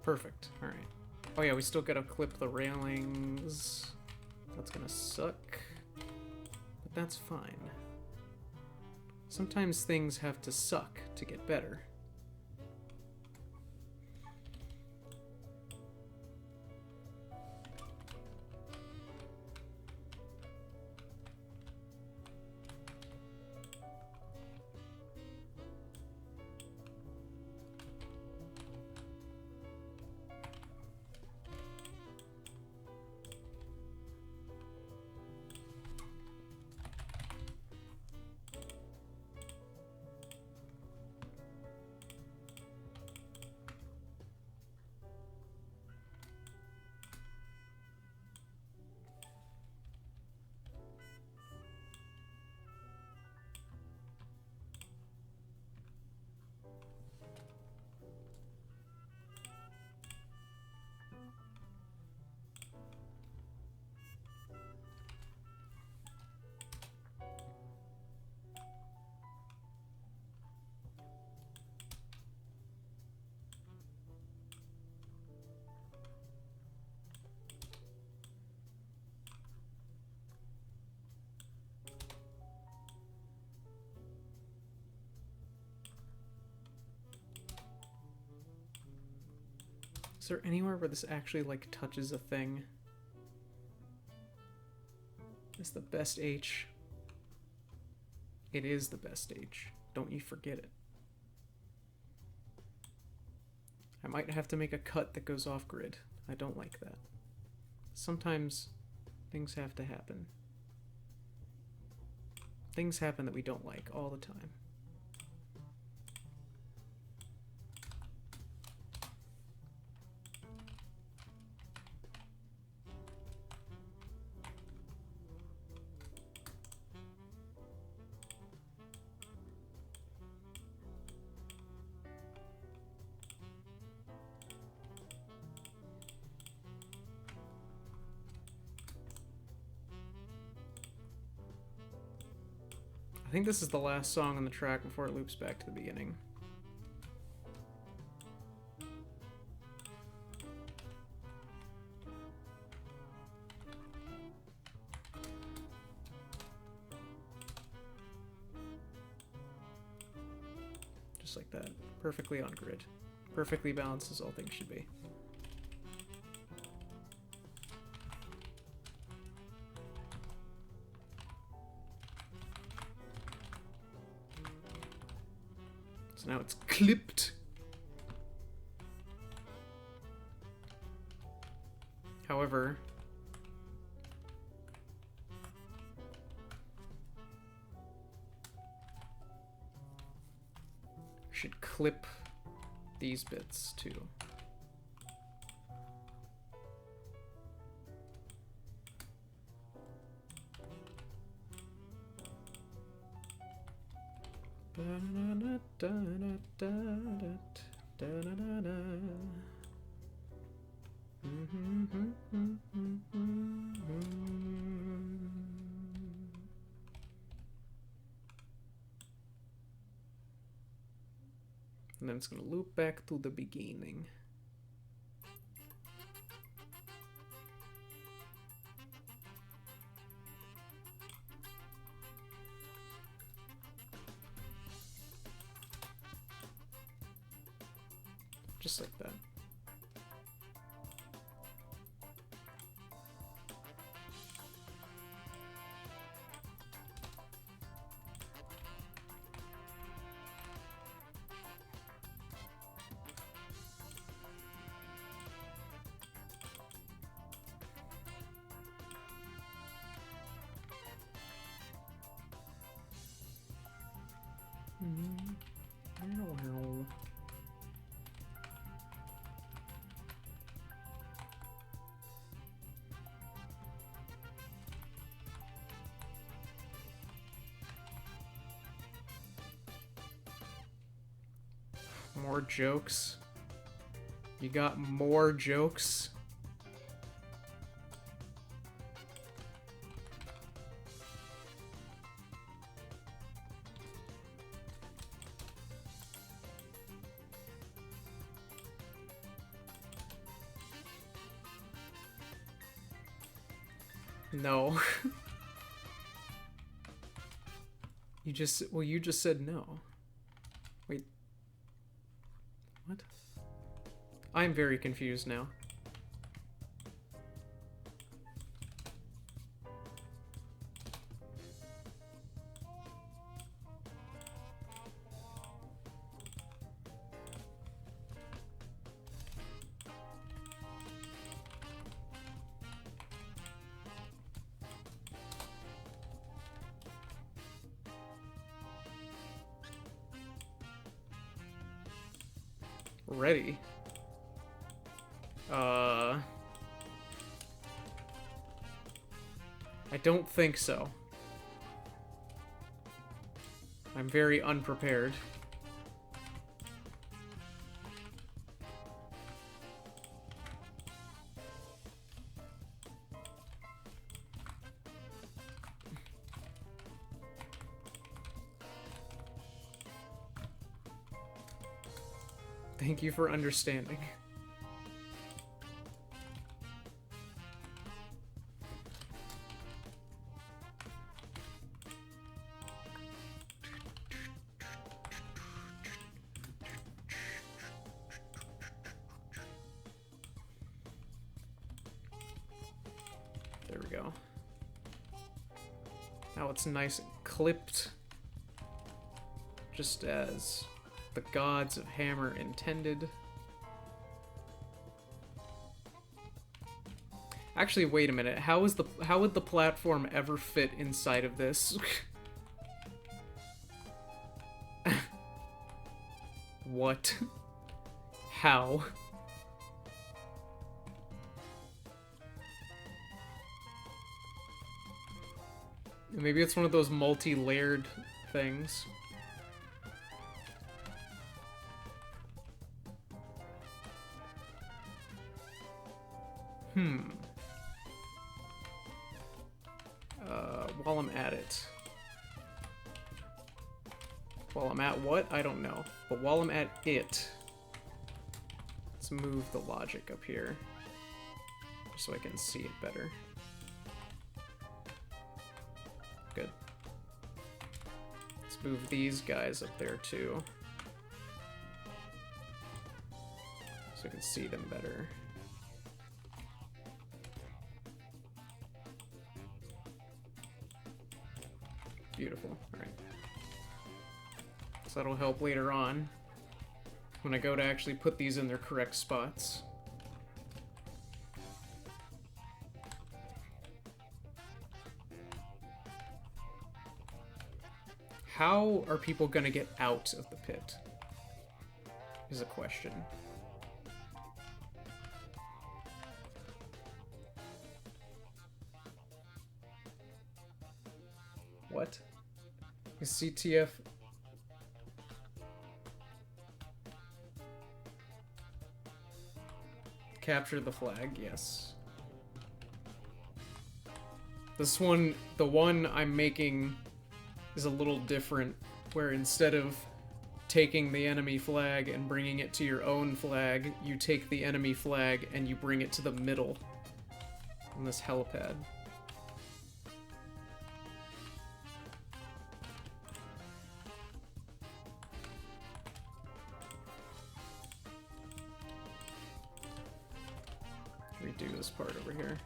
Speaker 1: Perfect. Alright. Oh yeah, we still gotta clip the railings. That's gonna suck. But that's fine. Sometimes things have to suck to get better. Is there anywhere where this actually, like, touches a thing? It's the best H. It is the best H. Don't you forget it. I might have to make a cut that goes off grid. I don't like that. Sometimes things have to happen. Things happen that we don't like all the time. I think this is the last song on the track before it loops back to the beginning. Just like that. Perfectly on grid. Perfectly balanced as all things should be. So now it's clipped. However, should clip these bits too. And then it's going to loop back to the beginning. Just like that. More jokes. You got more jokes? No. You just said no. Wait. What? I'm very confused now. Ready? I don't think so. I'm very unprepared. Thank you for understanding. There we go. Now it's nice and clipped, just as the gods of Hammer intended. Actually, wait a minute. How would the platform ever fit inside of this? What? How? Maybe it's one of those multi-layered things. While I'm at it. While I'm at what? I don't know. But while I'm at it, let's move the logic up here, just so I can see it better. Good. Let's move these guys up there too, so I can see them better. Beautiful. Alright. So that'll help later on when I go to actually put these in their correct spots. How are people gonna get out of the pit? Is a question. What? Is CTF... Capture the flag, yes. This one, the one I'm making, is a little different, where instead of taking the enemy flag and bringing it to your own flag, you take the enemy flag and you bring it to the middle on this helipad. part over here.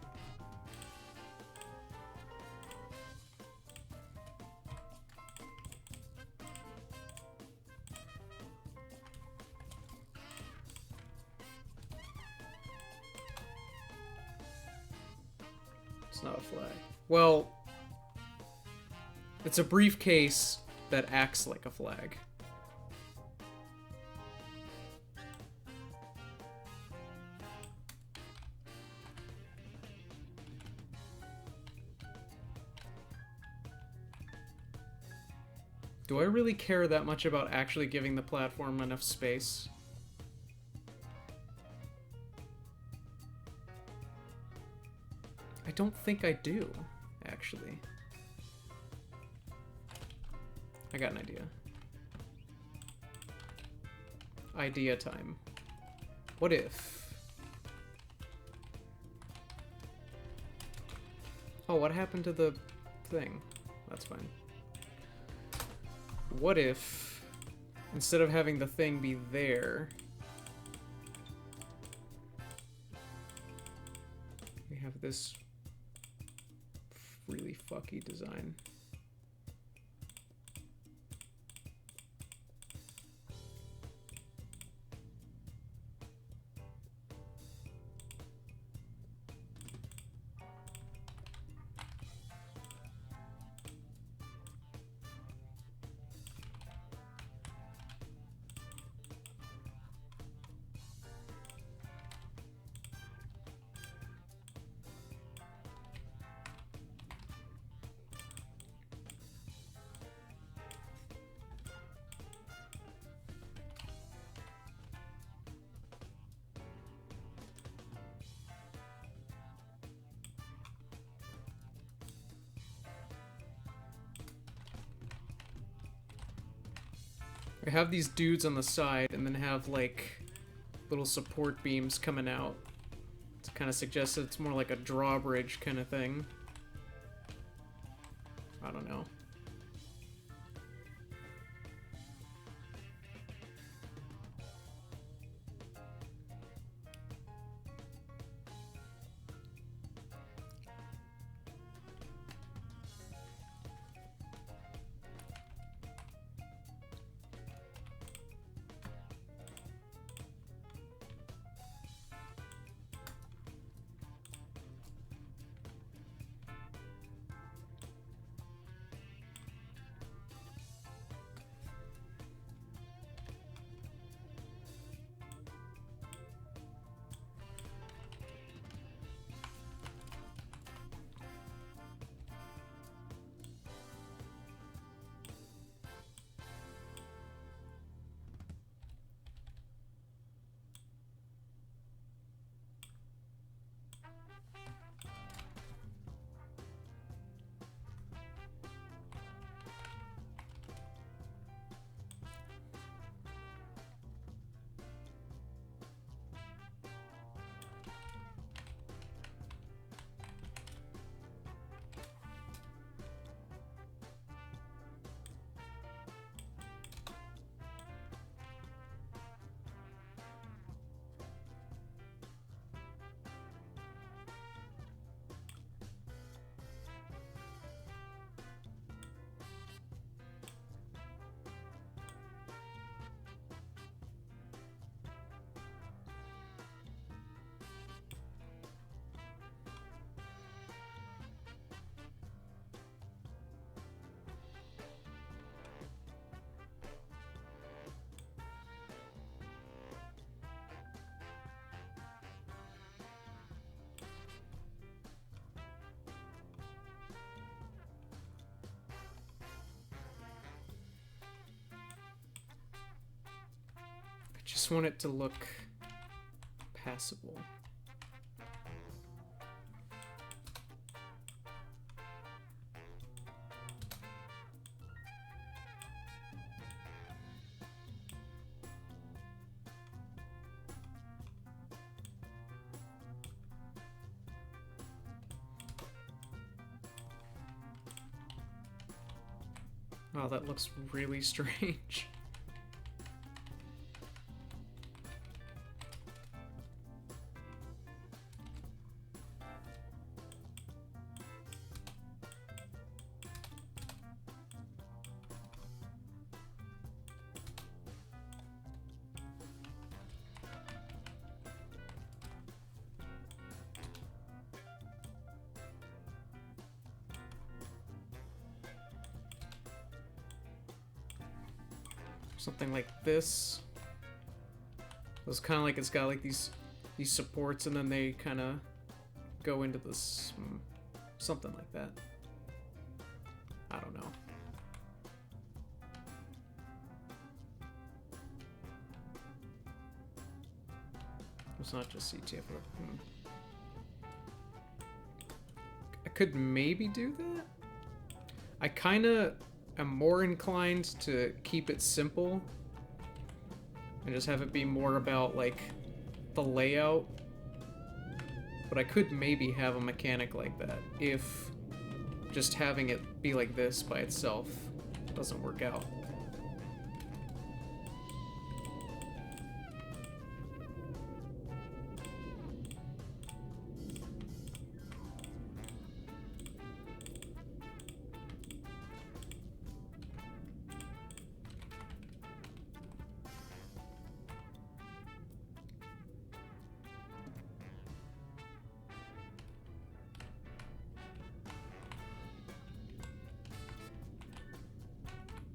Speaker 1: It's not a flag. Well, it's a briefcase that acts like a flag. Do I really care that much about actually giving the platform enough space? I don't think I do, actually. I got an idea. Idea time. What if... Oh, what happened to the thing? That's fine. What if, instead of having the thing be there, we have this really fucky design? I have these dudes on the side and then have like little support beams coming out to kind of suggest that it's more like a drawbridge kind of thing. I don't know. Just want it to look passable. Oh, that looks really strange. Something like this. It's kind of like it's got like these supports, and then they kind of go into this, something like that. I don't know. It's not just CTF. I could maybe do that. I kind of am more inclined to keep it simple and just have it be more about like the layout. But I could maybe have a mechanic like that if just having it be like this by itself doesn't work out.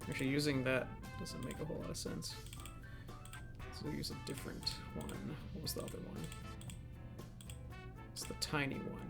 Speaker 1: Actually, using that doesn't make a whole lot of sense. So we'll use a different one. What was the other one? It's the tiny one.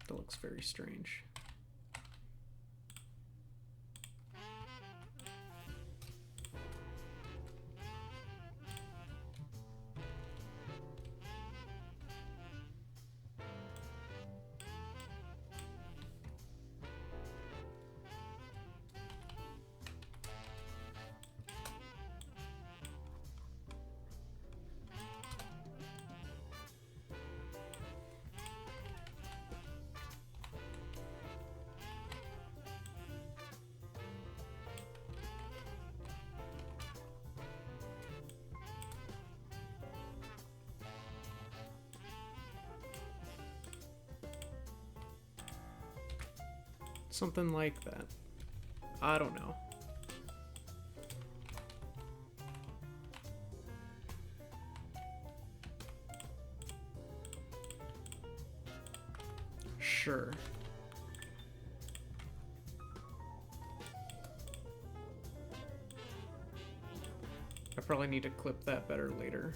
Speaker 1: That looks very strange. Something like that. I don't know. Sure. I probably need to clip that better later.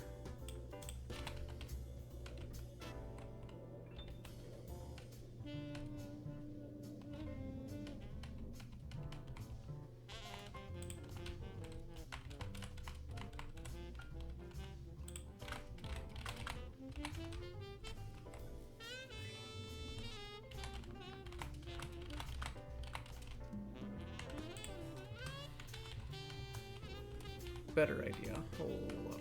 Speaker 1: Better idea. Hold up.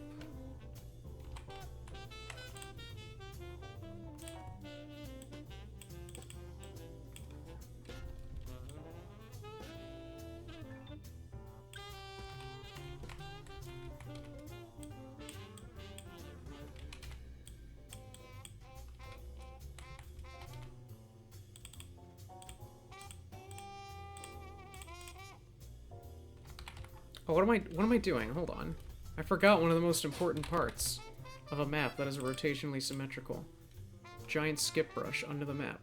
Speaker 1: Oh, what am I doing? Hold on. I forgot one of the most important parts of a map that is rotationally symmetrical. Giant skip brush under the map.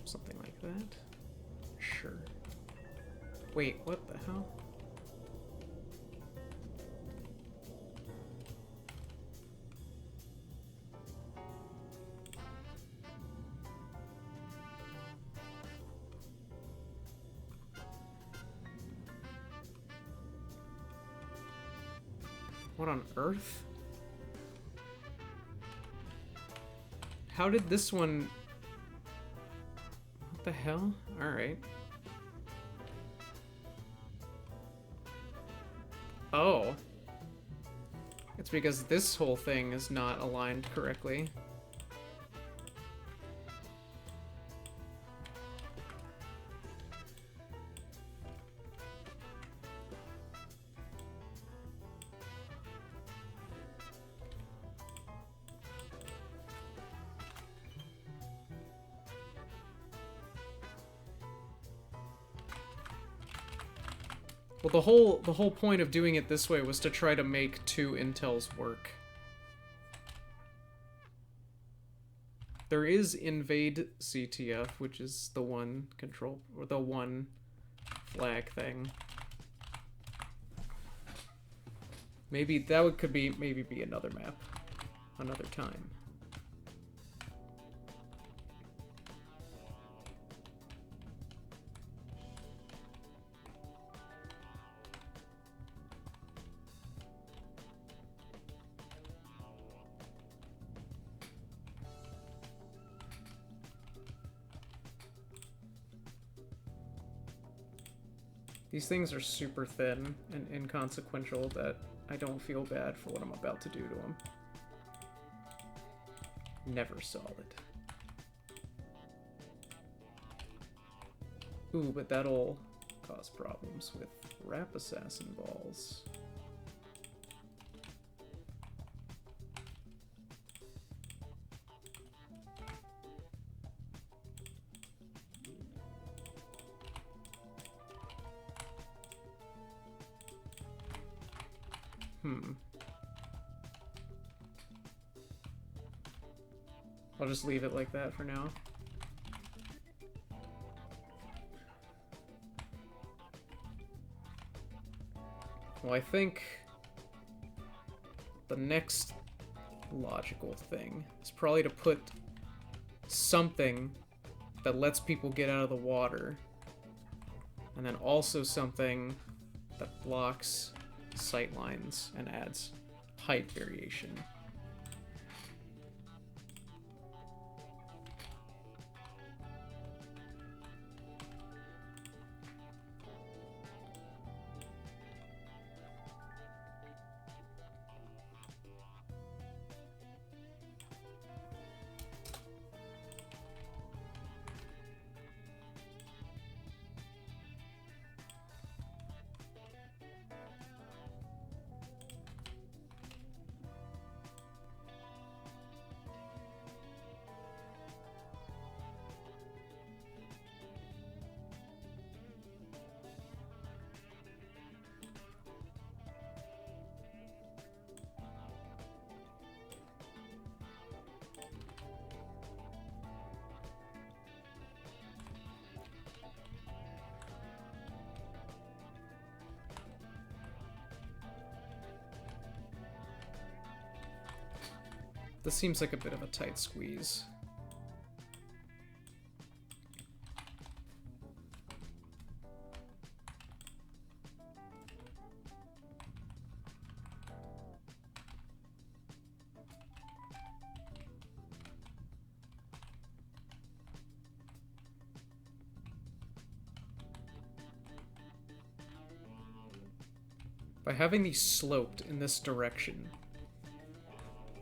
Speaker 1: Something like that. Sure. Wait, what the hell? What on earth? How did this one... What the hell? Alright. Oh. It's because this whole thing is not aligned correctly. Well, the whole point of doing it this way was to try to make two intels work. There is invade CTF, which is the one control or the one flag thing. Maybe that could be maybe another map, another time. These things are super thin and inconsequential that I don't feel bad for what I'm about to do to them. Never solid. Ooh, but that'll cause problems with Wrap Assassin balls. I'll just leave it like that for now. Well, I think the next logical thing is probably to put something that lets people get out of the water, and then also something that blocks sight lines and adds height variation. This seems like a bit of a tight squeeze. By having these sloped in this direction,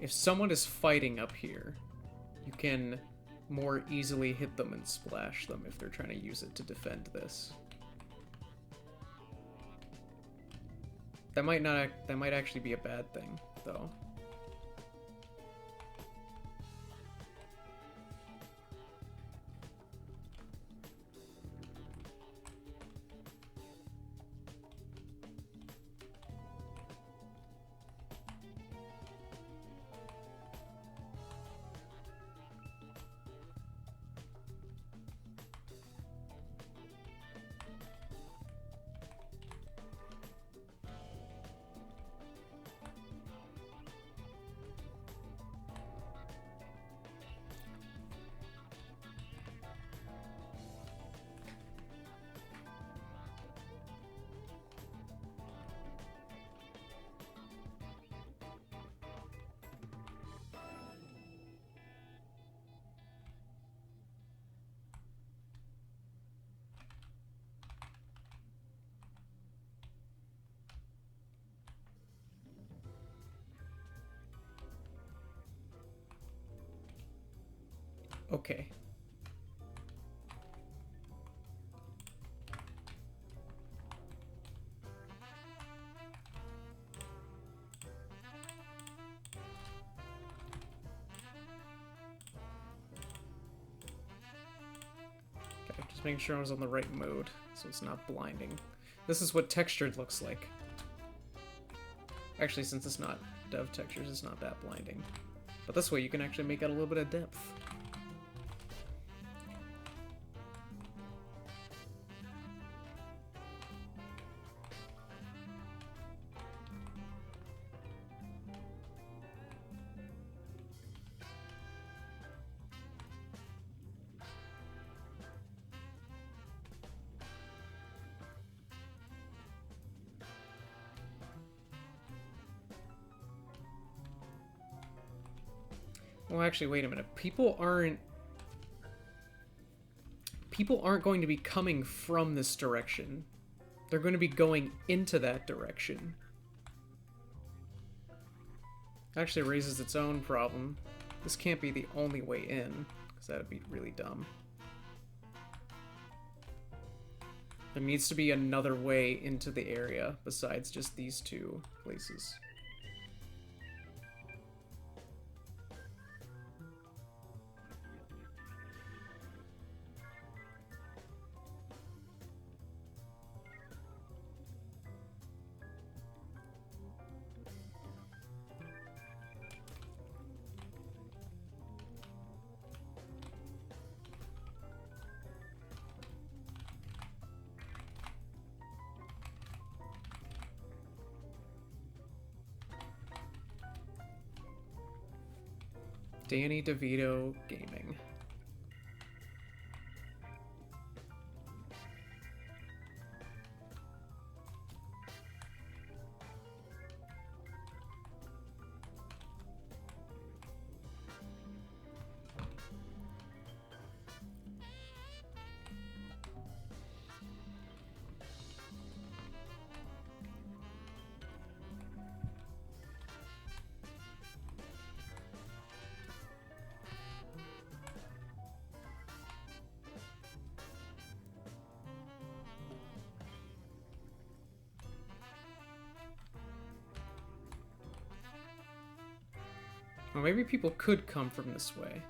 Speaker 1: if someone is fighting up here, you can more easily hit them and splash them if they're trying to use it to defend this. That might actually be a bad thing, though. Okay. Okay, just making sure I was on the right mode, so it's not blinding. This is what textured looks like. Actually, since it's not dev textures, it's not that blinding. But this way you can actually make out a little bit of depth. Well, actually, wait a minute. People aren't going to be coming from this direction. They're going to be going into that direction. Actually raises its own problem. This can't be the only way in, because that would be really dumb. There needs to be another way into the area besides just these two places. Danny DeVito Gaming. Well, maybe people could come from this way.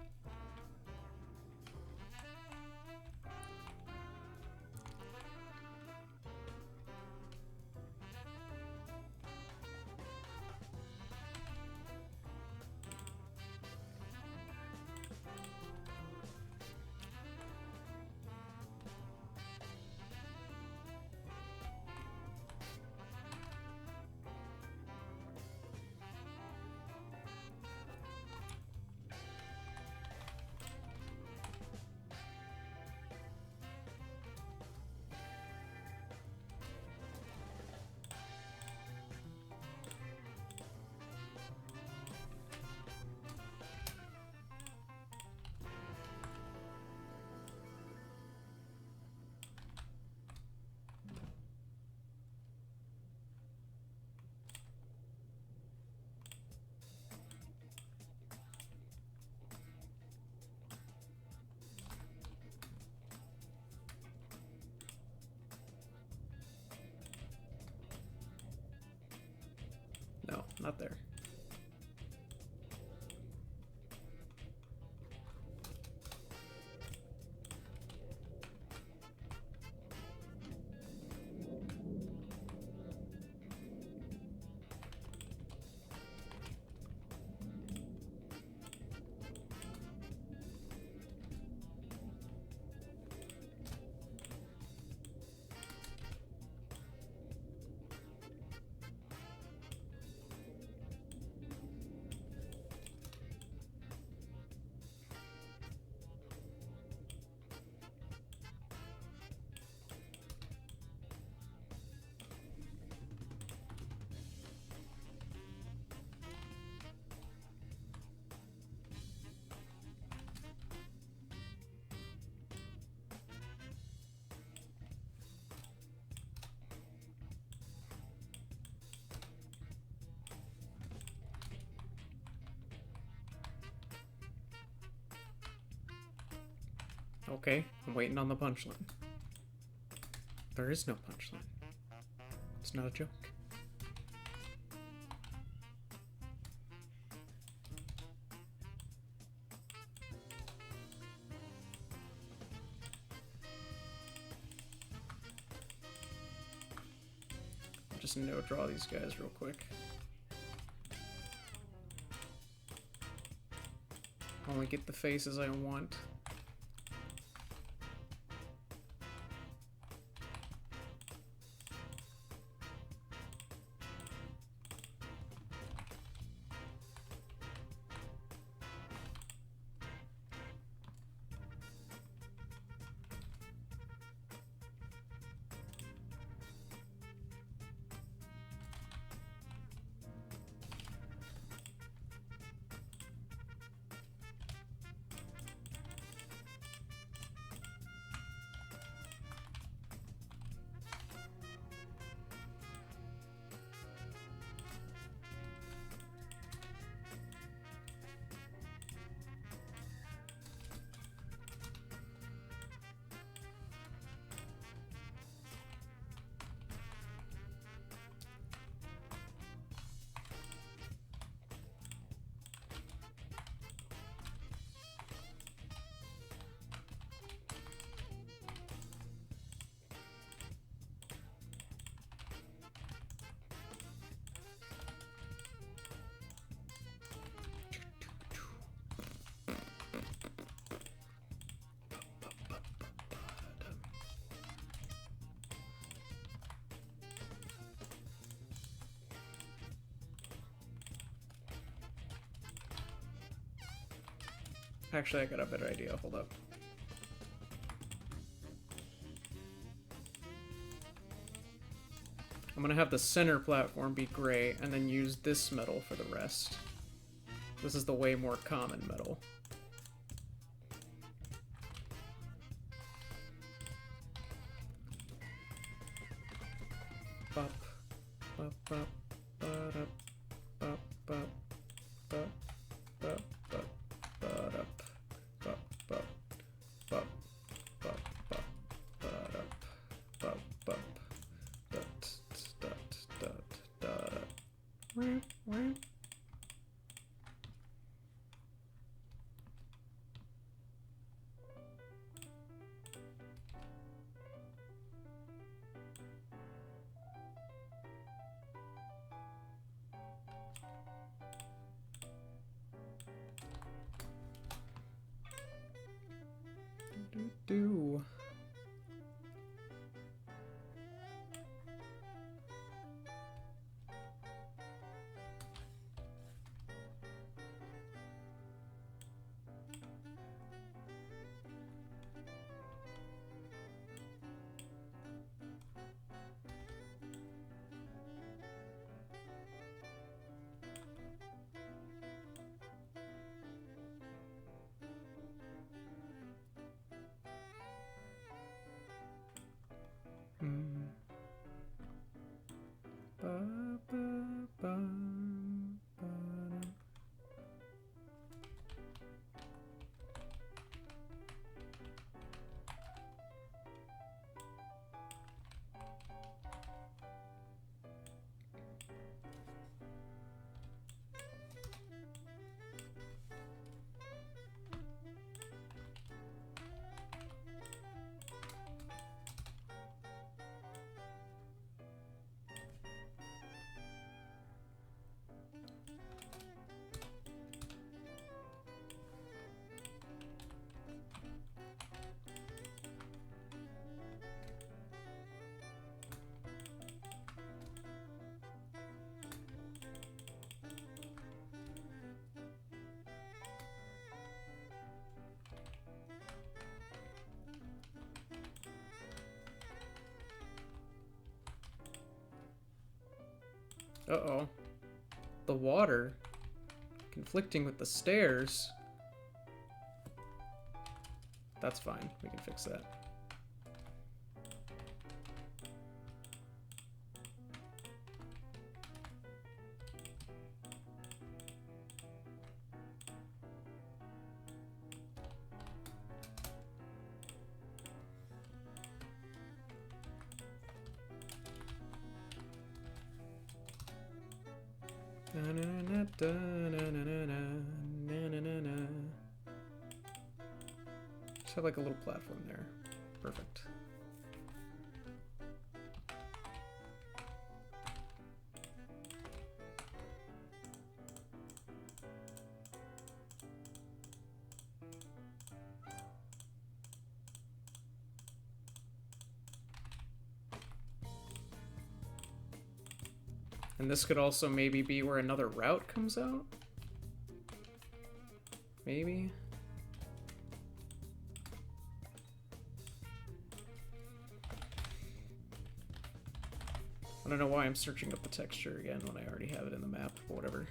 Speaker 1: No, not there. Okay, I'm waiting on the punchline. There is no punchline. It's not a joke. Just no draw these guys real quick. Only get the faces I want. Actually, I got a better idea. Hold up. I'm gonna have the center platform be gray, and then use this metal for the rest. This is the way more common metal. Bop, bop, bop, ba-da, bop, bop, bop, bop, bop, ba-da, bop, bop, bop, bop, bop, ba-da, bop, bop, dot, dot, dot, dot. Wah. Do. Ba, ba, ba, ba, da. Uh-oh. The water conflicting with the stairs. That's fine. We can fix that. Just have like a little platform there. Perfect. And this could also maybe be where another route comes out? Maybe? I don't know why I'm searching up the texture again when I already have it in the map, but whatever.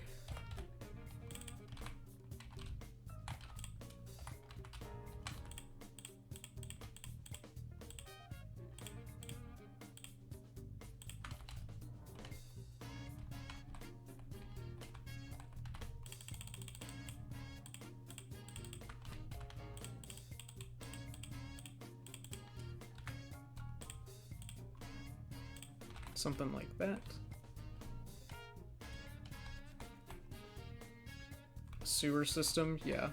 Speaker 1: Something like that. Sewer system, yeah.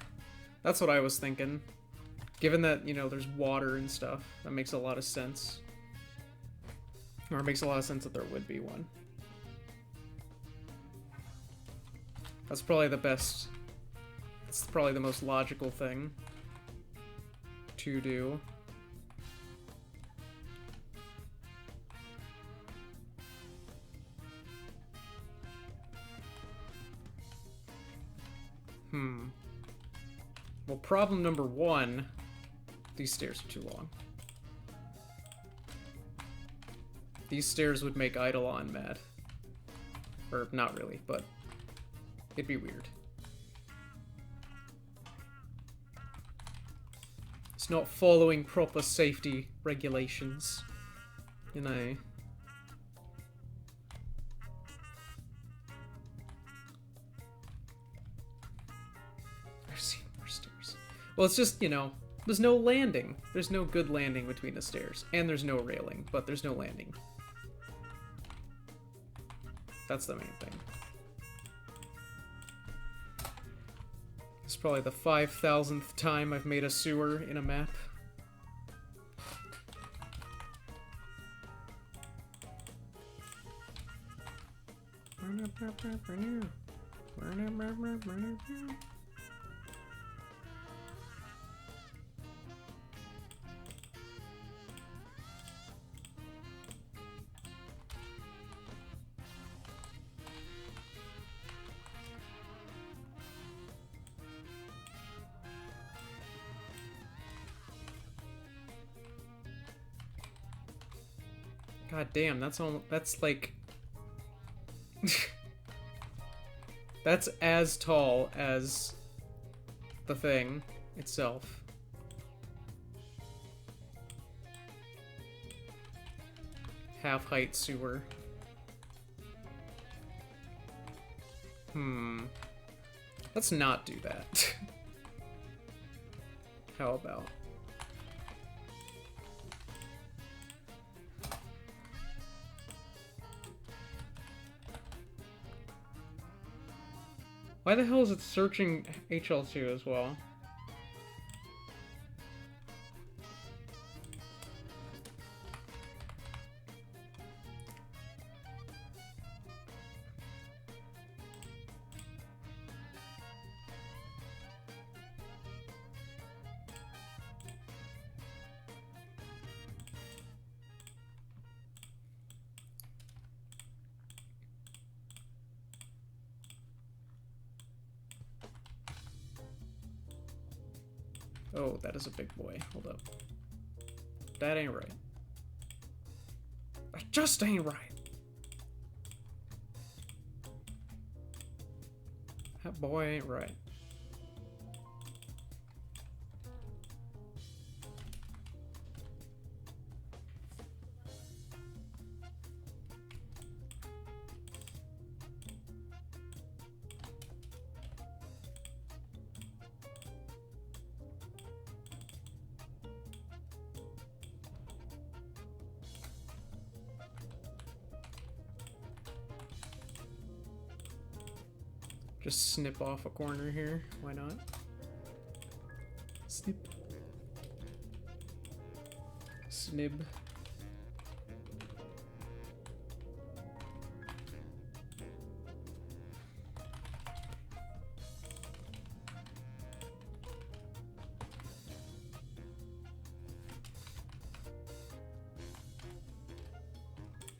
Speaker 1: That's what I was thinking. Given that, you know, there's water and stuff, that makes a lot of sense. Or it makes a lot of sense that there would be one. That's probably the best... That's probably the most logical thing to do. Well, problem number one, these stairs are too long. These stairs would make Eidolon mad. Or, not really, but it'd be weird. It's not following proper safety regulations, you know. Well, it's just, you know, there's no landing. There's no good landing between the stairs. And there's no railing, but there's no landing. That's the main thing. It's probably the 5,000th time I've made a sewer in a map. God damn, that's like... That's as tall as the thing itself. Half-height sewer. Let's not do that. How about... Why the hell is it searching HL2 as well? Oh, that is a big boy. Hold up. That ain't right. That just ain't right. That boy ain't right. Just snip off a corner here. Why not? Snip. Snib.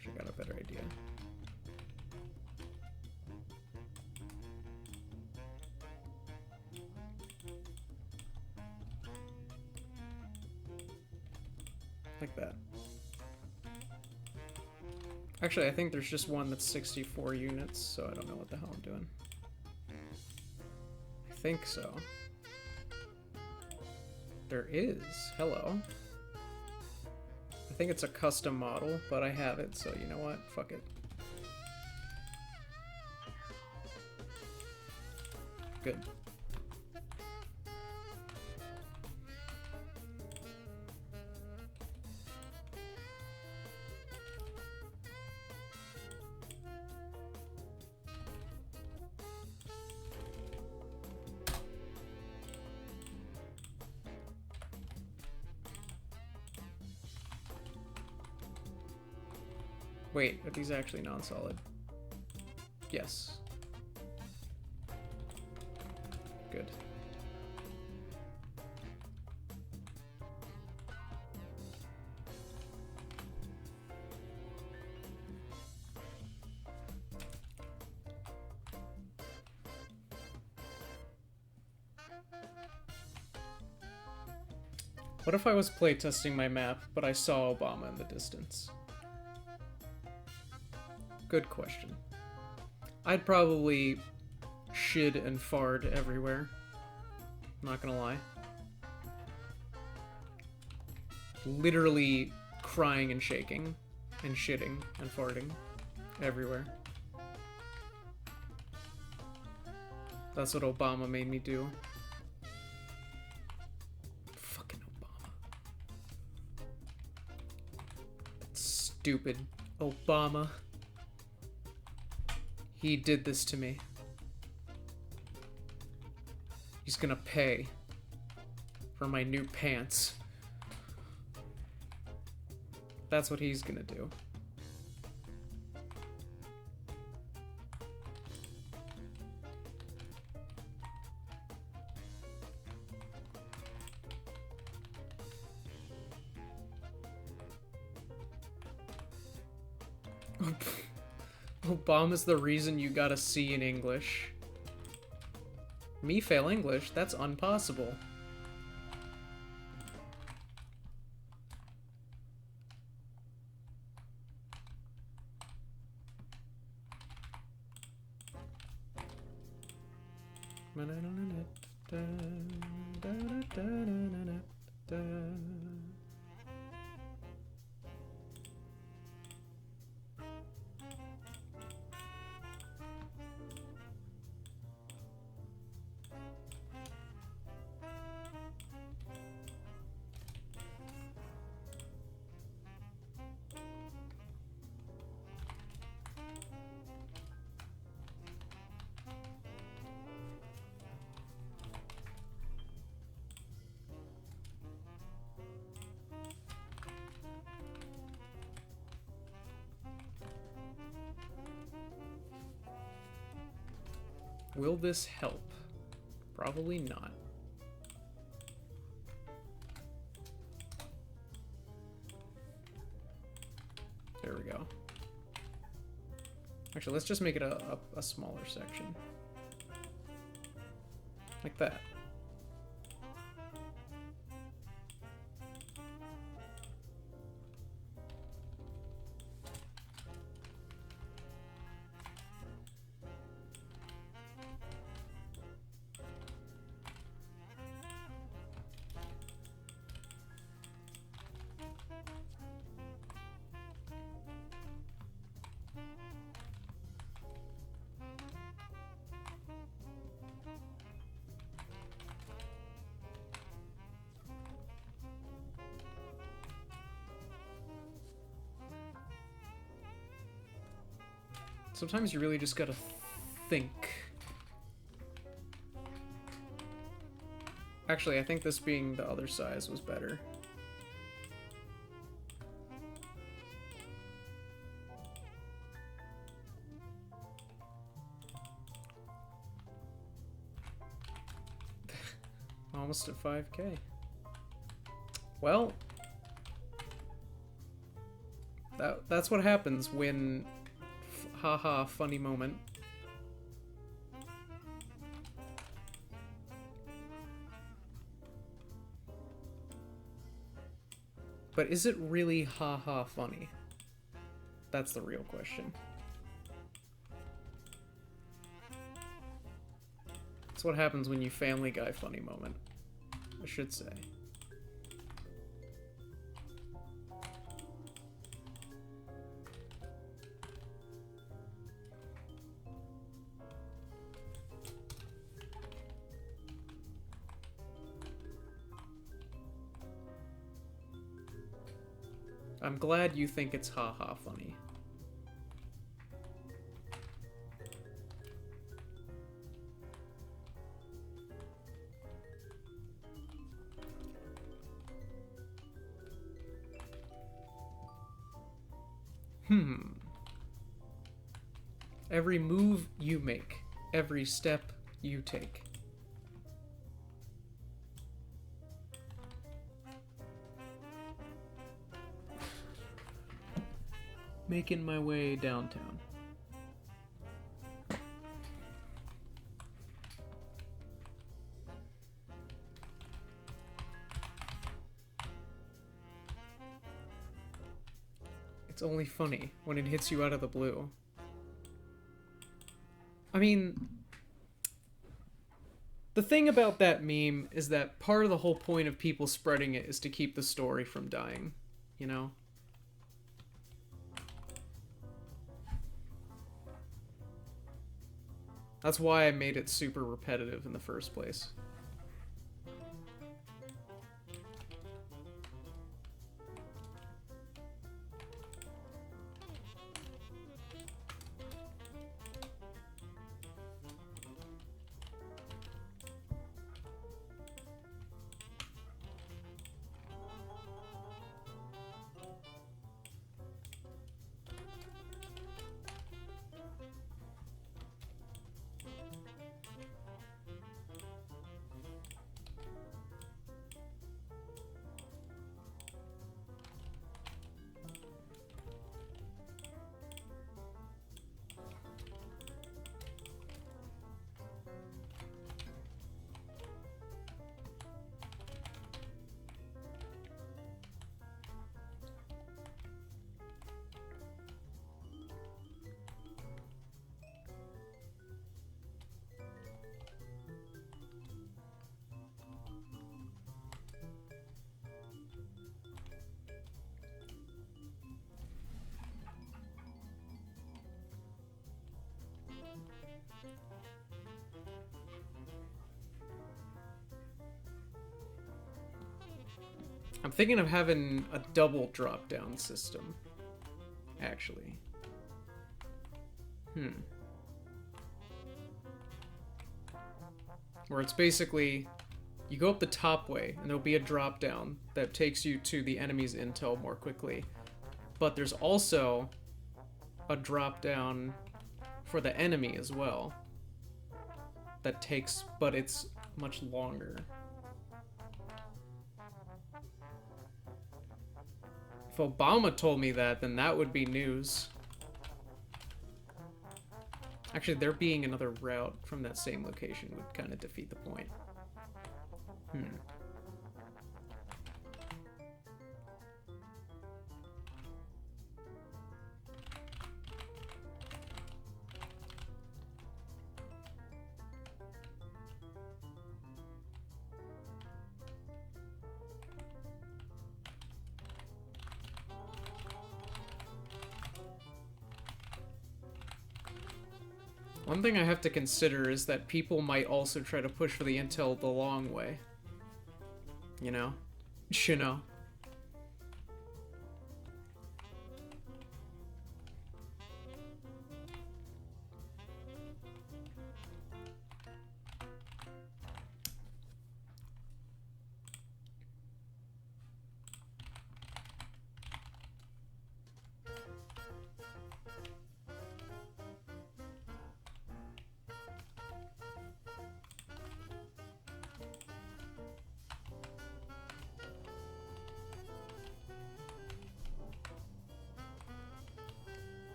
Speaker 1: I got a better idea. Like that. Actually, I think there's just one that's 64 units, so I don't know what the hell I'm doing. I think so. There is. Hello. I think it's a custom model, but I have it, so you know what? Fuck it. Good. Wait, are these actually non-solid? Yes. Good. What if I was playtesting my map, but I saw Obama in the distance? Good question. I'd probably shit and fart everywhere. Not gonna lie. Literally crying and shaking and shitting and farting everywhere. That's what Obama made me do. Fucking Obama. Stupid Obama. He did this to me. He's gonna pay for my new pants. That's what he's gonna do. Obama's the reason you got a C in English. Me fail English? That's impossible. Will this help? Probably not. There we go. Actually, let's just make it a smaller section. Like that. Sometimes you really just gotta think Actually, I think this being the other size was better. Almost at 5K. Well, that's what happens when haha funny moment. But is it really haha funny? That's the real question. That's what happens when you Family Guy funny moment, I should say. I'm glad you think it's haha funny. Every move you make, every step you take. Making my way downtown. It's only funny when it hits you out of the blue. I mean, the thing about that meme is that part of the whole point of people spreading it is to keep the story from dying, you know? That's why I made it super repetitive in the first place. I'm thinking of having a double drop-down system, actually. Where it's basically, you go up the top way, and there'll be a drop-down that takes you to the enemy's intel more quickly. But there's also a drop-down for the enemy as well. That takes, but it's much longer. If Obama told me that, then that would be news. Actually, there being another route from that same location would kind of defeat the point. One thing I have to consider is that people might also try to push for the intel the long way. You know? You know.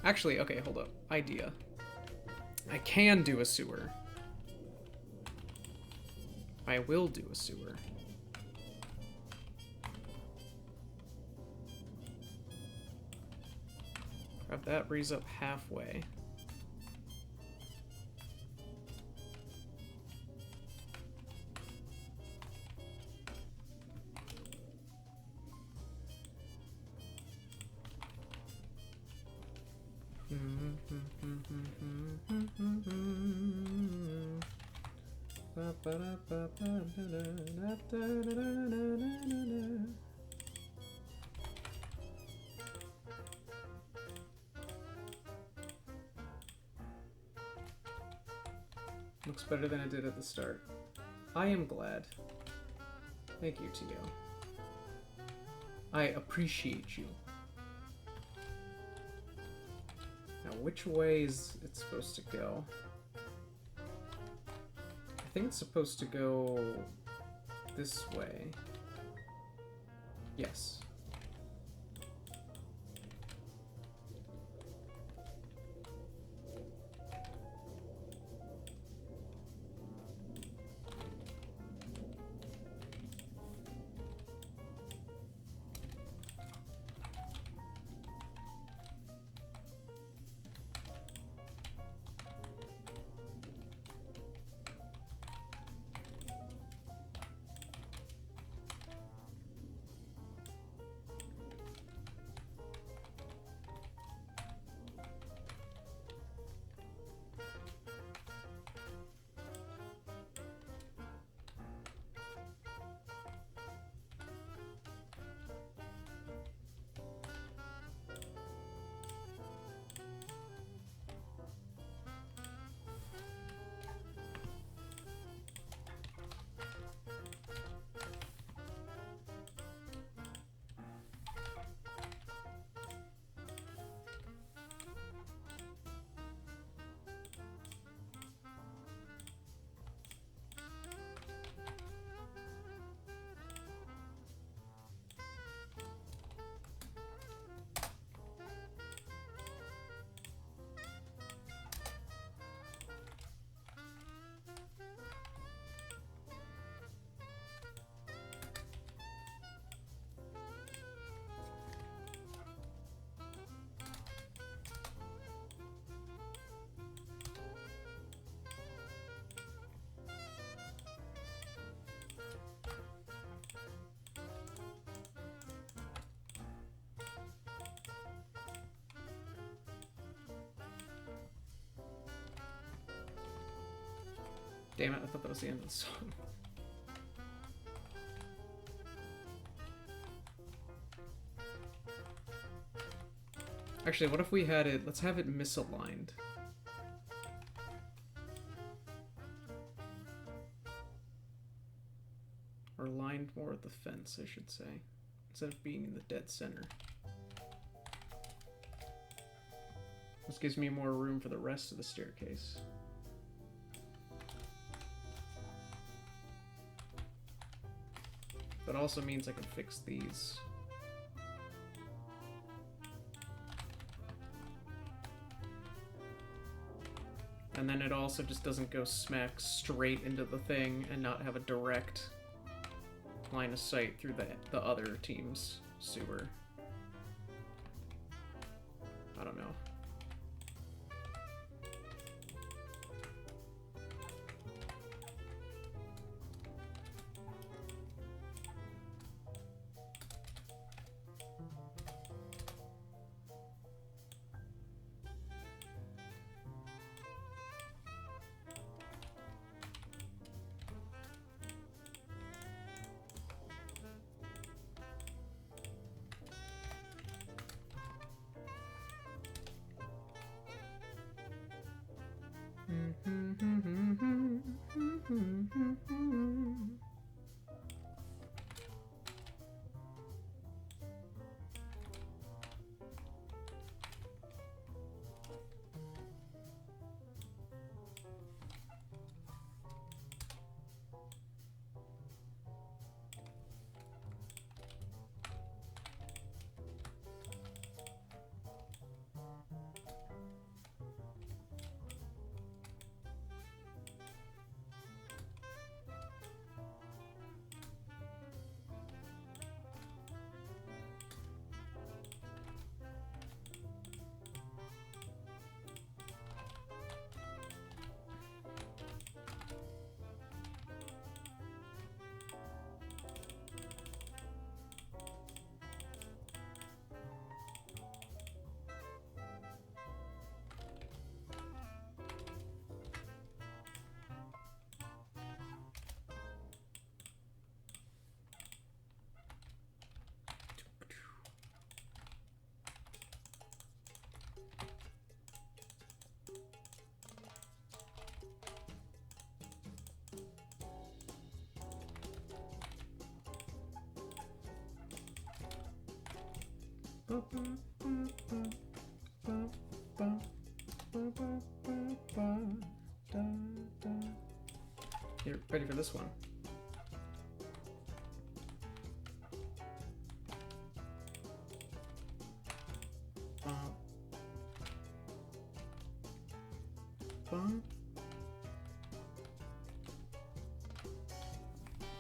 Speaker 1: Actually, okay, hold up. Idea. I can do a sewer. I will do a sewer. Grab that, breeze up halfway. Looks better than it did at the start. I am glad. Thank you, Tio. I appreciate you. Now, which way is it supposed to go? I think it's supposed to go this way. Yes. Damn it, I thought that was the end of the song. Actually, what if we had it... Let's have it misaligned. Or aligned more at the fence, I should say. Instead of being in the dead center. This gives me more room for the rest of the staircase. That also means I can fix these. And then it also just doesn't go smack straight into the thing and not have a direct line of sight through the other team's sewer. I don't know. You're ready for this one?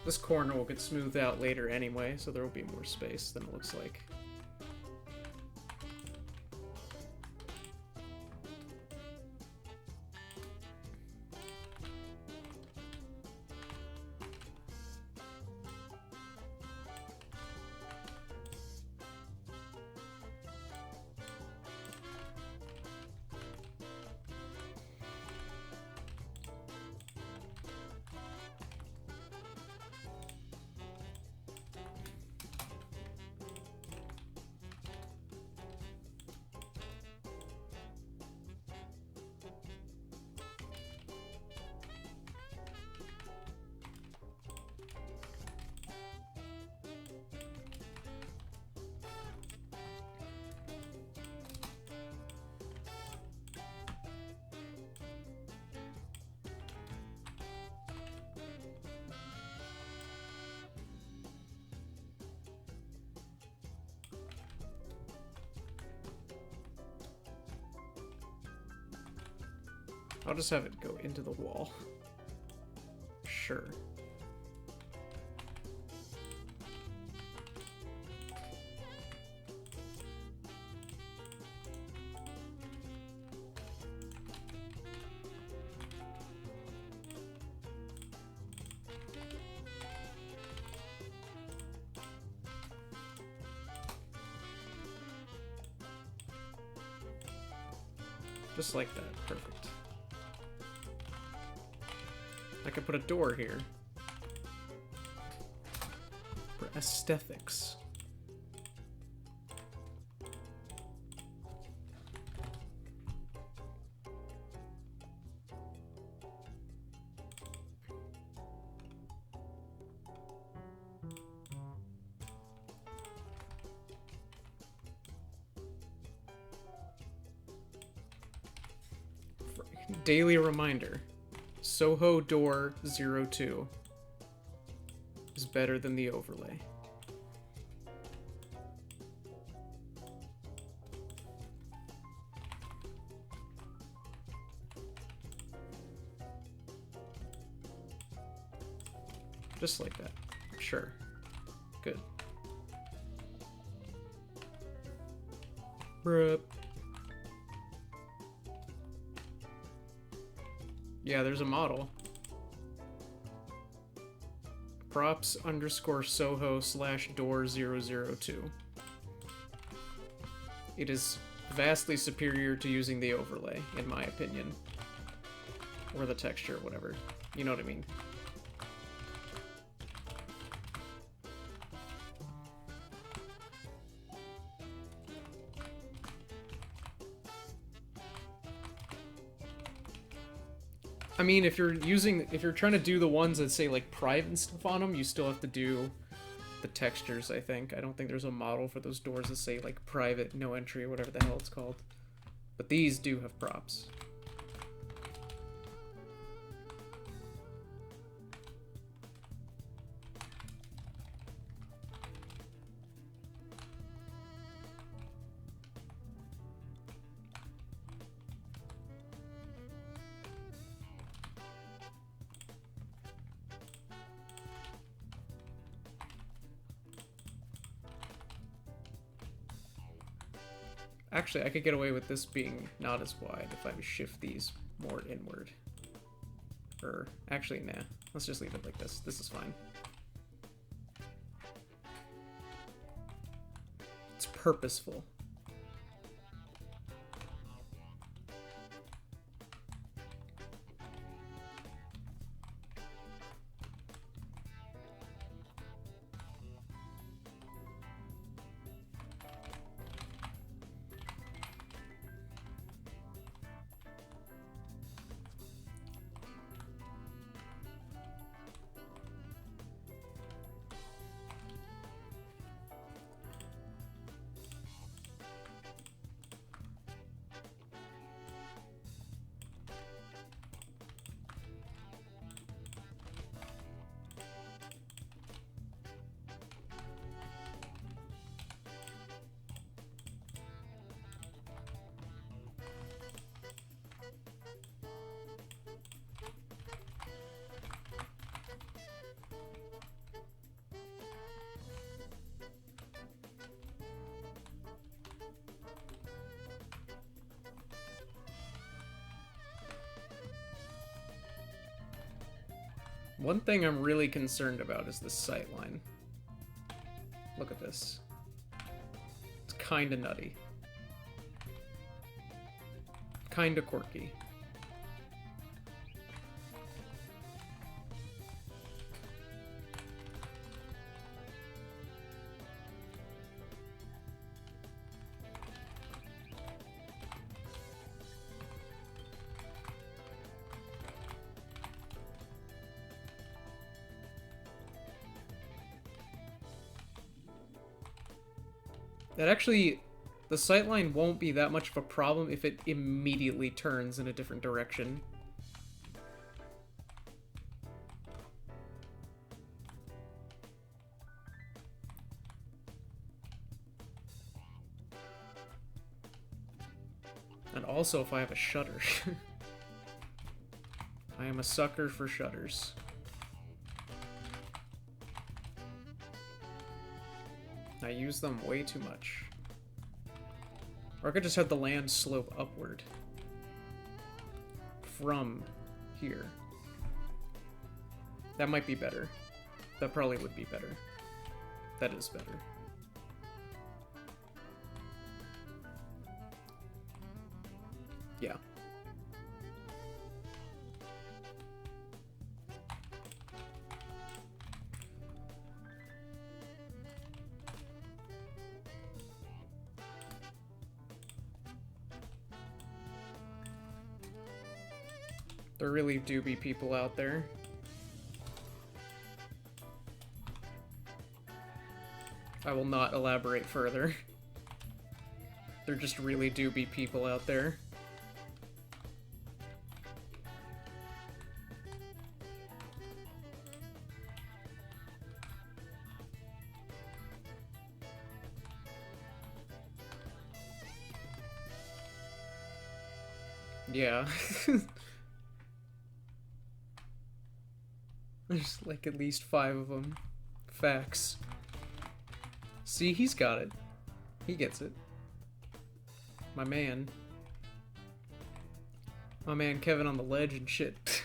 Speaker 1: This corner will get smoothed out later anyway, so there will be more space than it looks like. I'll just have it go into the wall. Sure. Just like that. Perfect. I could put a door here. For aesthetics. Daily reminder. Soho Door 02 is better than the overlay. Just like that. Sure. Good. Bruh. Yeah, there's a model. Props _ Soho / door 002. It is vastly superior to using the overlay, in my opinion. Or the texture, whatever. You know what I mean. I mean, if you're trying to do the ones that say like private and stuff on them, you still have to do the textures, I think. I don't think there's a model for those doors that say like private, no entry, or whatever the hell it's called. But these do have props. Actually, I could get away with this being not as wide if I shift these more inward. Or, actually, nah. Let's just leave it like this. This is fine. It's purposeful. One thing I'm really concerned about is this sightline. Look at this. It's kinda nutty. Kinda quirky. That actually, the sightline won't be that much of a problem if it immediately turns in a different direction. And also if I have a shutter. I am a sucker for shutters. I use them way too much. Or I could just have the land slope upward. From here. That might be better. That probably would be better. That is better. Yeah. There really do be people out there. I will not elaborate further. There just really do be people out there. Yeah. There's like at least 5 of them. Facts. See, he's got it. He gets it. My man. My man Kevin on the ledge and shit.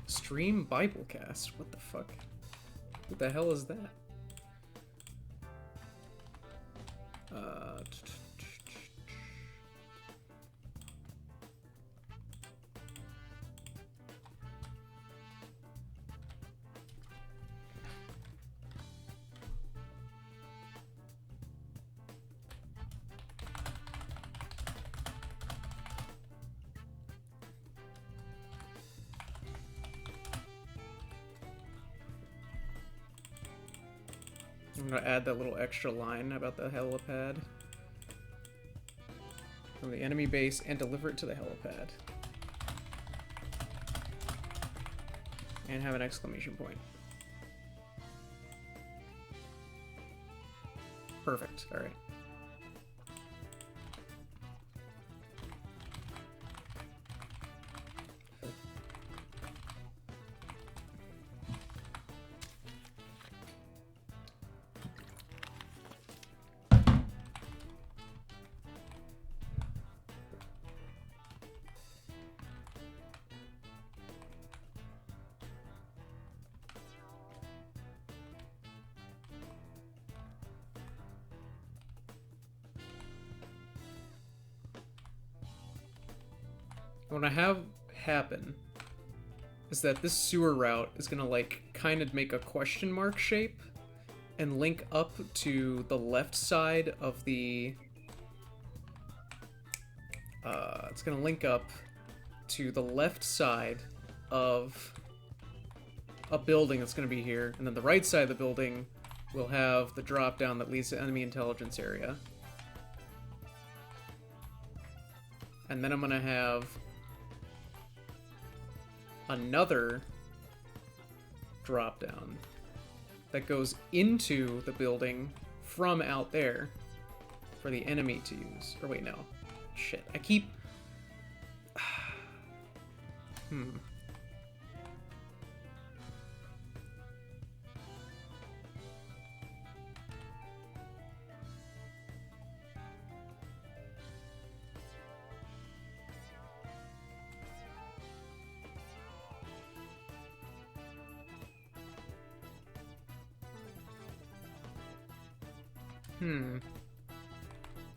Speaker 1: Stream Biblecast? What the fuck? What the hell is that? I'm gonna add that little extra line about the helipad. From the enemy base and deliver it to the helipad. And have an exclamation point. Perfect, alright. What I have happen is that this sewer route is gonna like kind of make a question mark shape and link up to the left side of the it's gonna link up to the left side of a building that's gonna be here, and then the right side of the building will have the drop down that leads to enemy intelligence area. And then I'm gonna have another drop down that goes into the building from out there for the enemy to use. Or wait, no. Shit. I keep...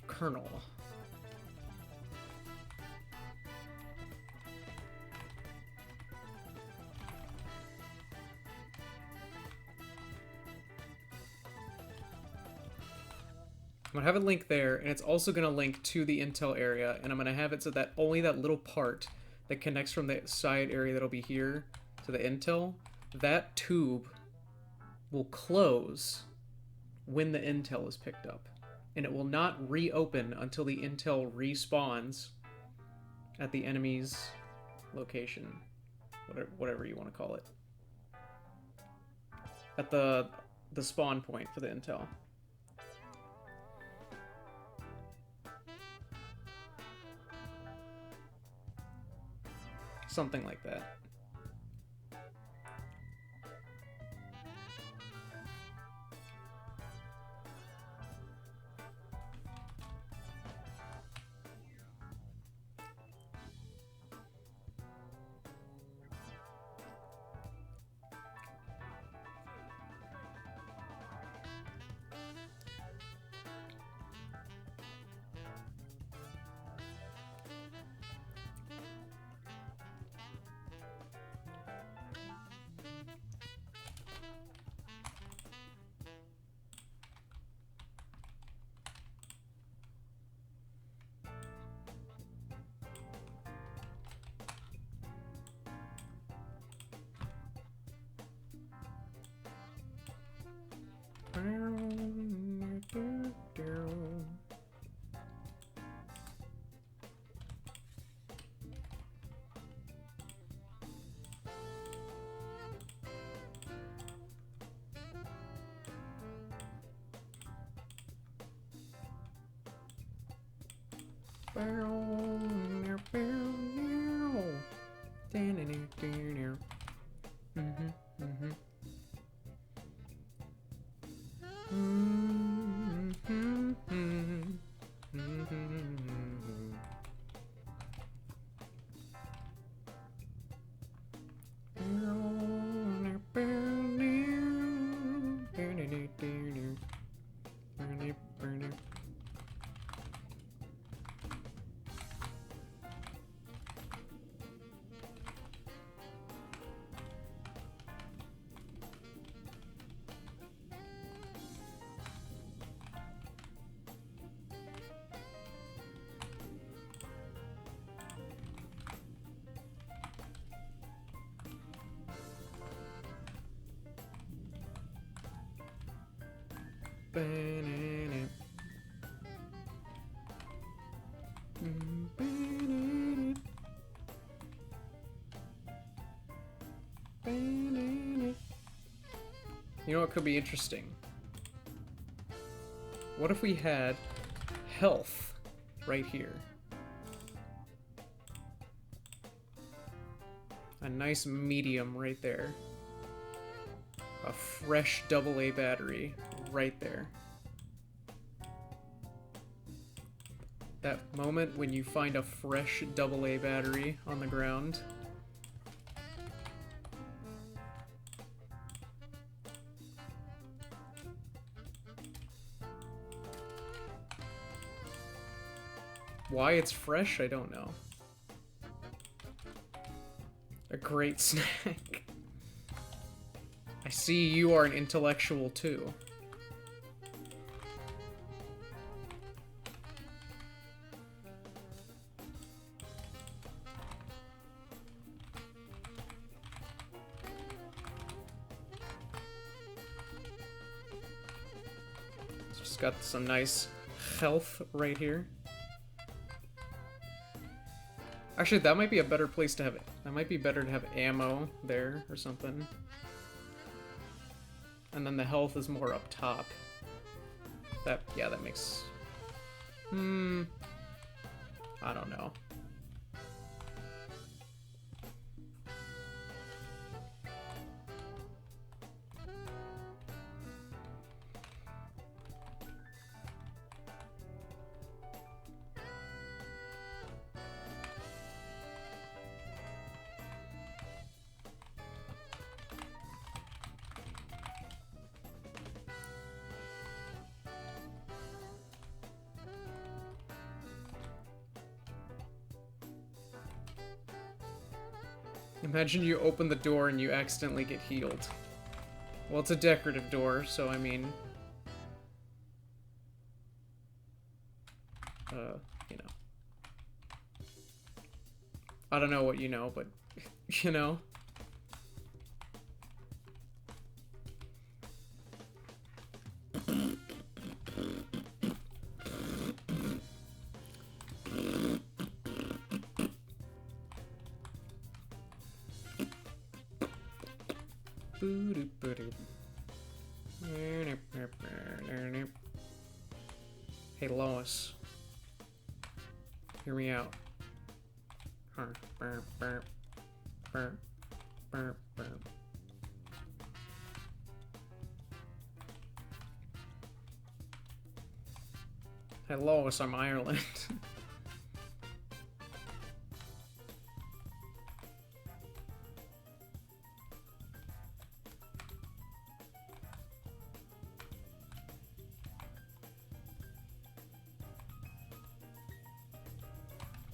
Speaker 1: Colonel. I'm gonna have it link there, and it's also gonna link to the intel area, and I'm gonna have it so that only that little part that connects from the side area that'll be here to the intel, that tube will close when the intel is picked up. And it will not reopen until the intel respawns at the enemy's location. Whatever you want to call it. At the spawn point for the intel. Something like that. You know what could be interesting? What if we had health right here? A nice medium right there. A fresh AA battery right there. That moment when you find a fresh AA battery on the ground. Why it's fresh, I don't know. A great snack. I see you are an intellectual too. Just got some nice health right here. Actually, that might be a better place to have it. That might be better to have ammo there or something. and then the health is more up top. That, yeah, that makes... I don't know. Imagine you open the door and you accidentally get healed. Well, it's a decorative door, so I mean... you know. I don't know what you know, but, you know. Hey, Lois. Hear me out. Hey, Lois, I'm Ireland.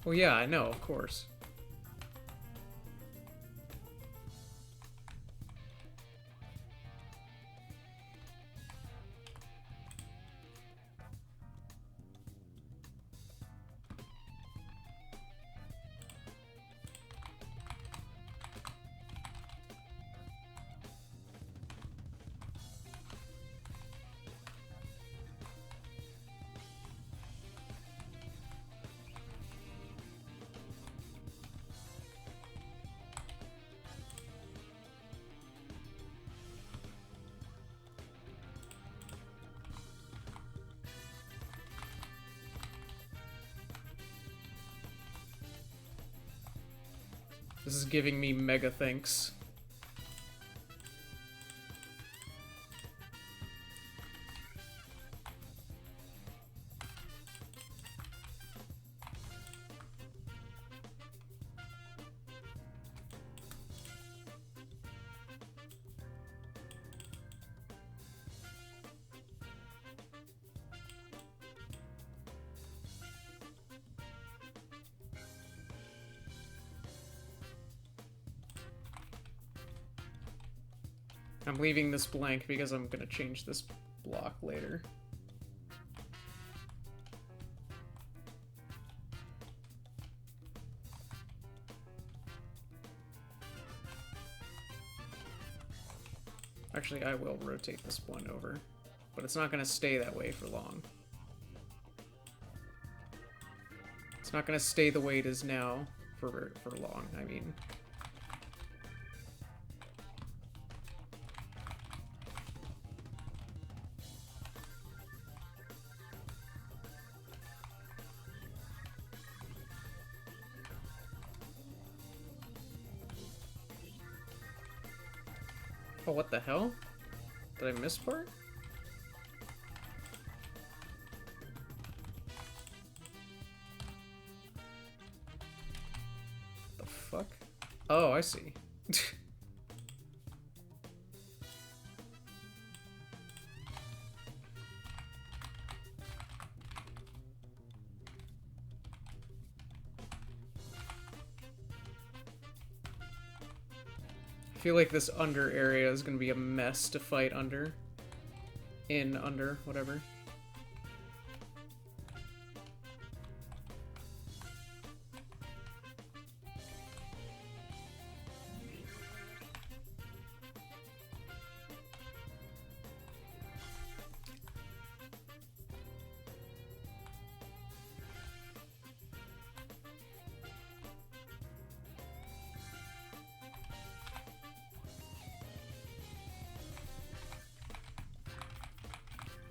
Speaker 1: Well, yeah, I know, of course. This is giving me mega thanks. I'm leaving this blank because I'm gonna change this block later. Actually, I will rotate this one over, but it's not gonna stay that way for long. It's not gonna stay the way it is now for long, I mean. Oh, what the hell? Did I miss part? The fuck? Oh, I see. I feel like this under area is gonna be a mess to fight under. Under, whatever.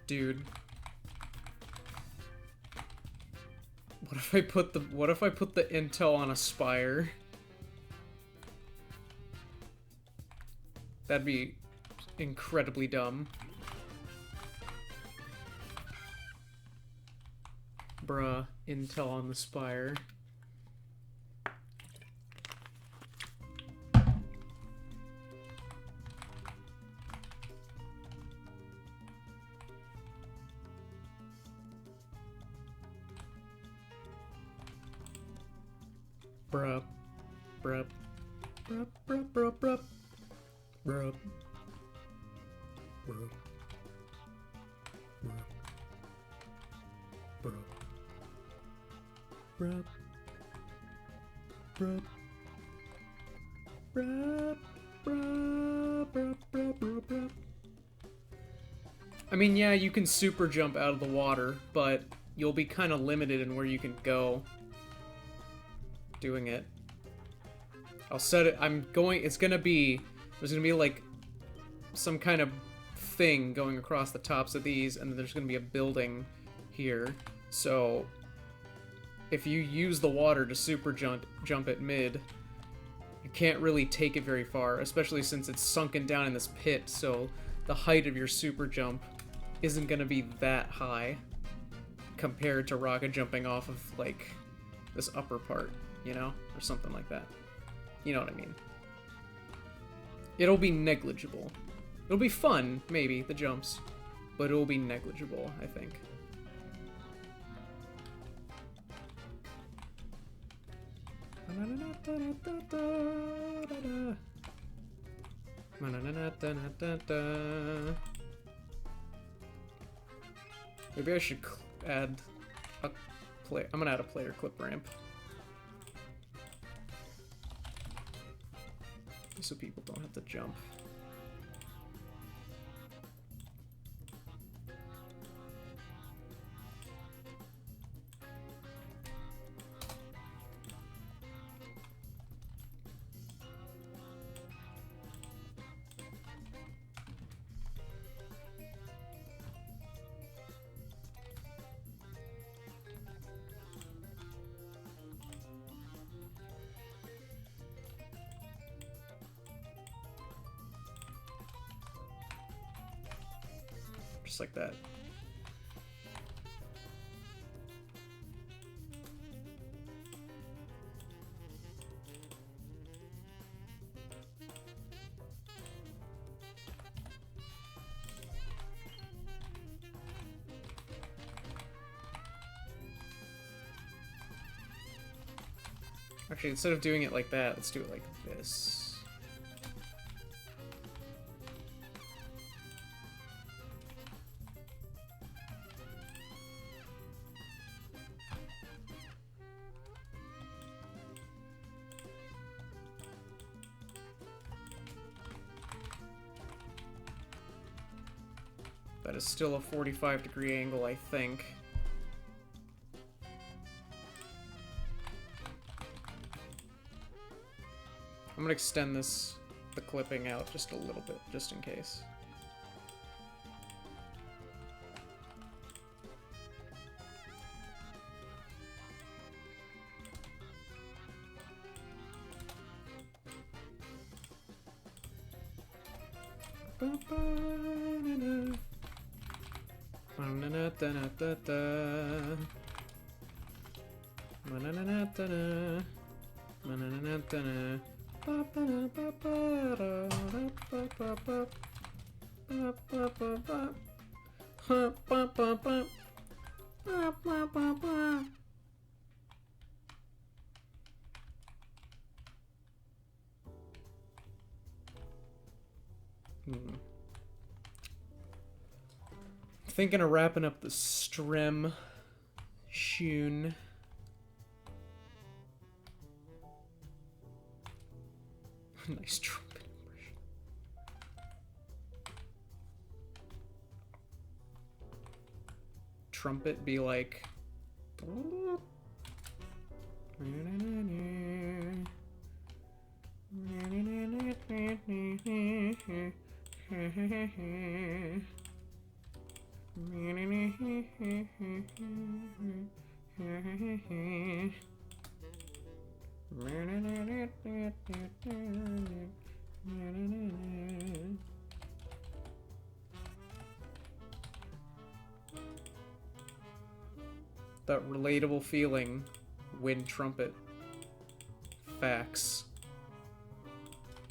Speaker 1: Dude. What if I put the intel on a spire? That'd be incredibly dumb. Bruh, intel on the spire. Bruh. Bruh. Bruh, bruh, bruh, bruh. Bruh. Bruh. Bruh. Bruh. Bruh. Bruh. Bruh. Bruh. Bruh. Bruh. Bruh. I mean, yeah, you can super jump out of the water, but you'll be kind of limited in where you can go doing it. I'll set it, there's gonna be like some kind of thing going across the tops of these, and then there's gonna be a building here. So if you use the water to super jump at mid, you can't really take it very far, especially since it's sunken down in this pit, so the height of your super jump isn't gonna be that high compared to rocket jumping off of, like, this upper part, you know? Or something like that. You know what I mean? It'll be negligible. It'll be fun, maybe, the jumps, but it'll be negligible, I think. Maybe I should add a play. I'm gonna add a player clip ramp, so people don't have to jump. Just like that. Actually, instead of doing it like that, let's do it like this. That is still a 45-degree angle, I think. I'm gonna extend the clipping out just a little bit, just in case. Thinking of wrapping up the Strem Shun. Nice trumpet impression. Trumpet be like. That relatable feeling. Wind trumpet. Facts.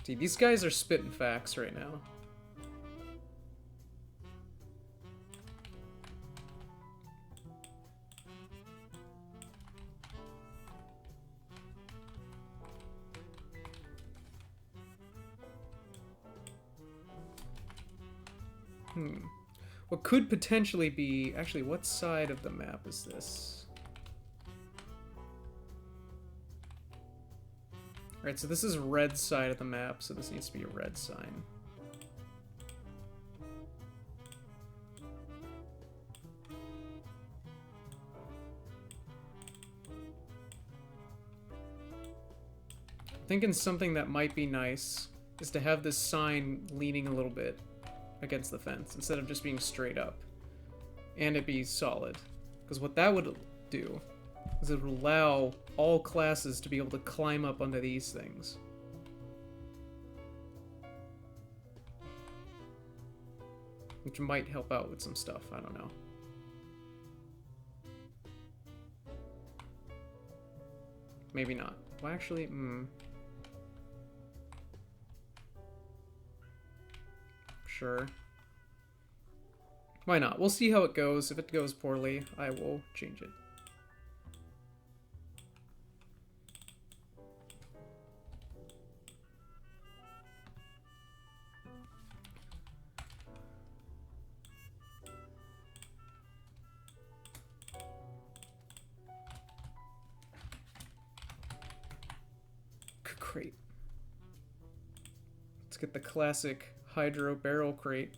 Speaker 1: See, these guys are spitting facts right now. What could potentially be... Actually, what side of the map is this? Alright, so this is red side of the map, so this needs to be a red sign. Thinking something that might be nice is to have this sign leaning a little bit against the fence instead of just being straight up, and it be solid, because what that would do is it would allow all classes to be able to climb up onto these things. Which might help out with some stuff, I don't know. Maybe not. Well, actually, Sure. Why not? We'll see how it goes. If it goes poorly, I will change it. Crate. Let's get the classic Hydro barrel crate.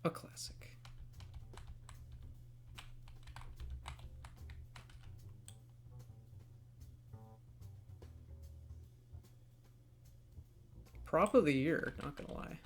Speaker 1: A classic. Prop of the year, not gonna lie.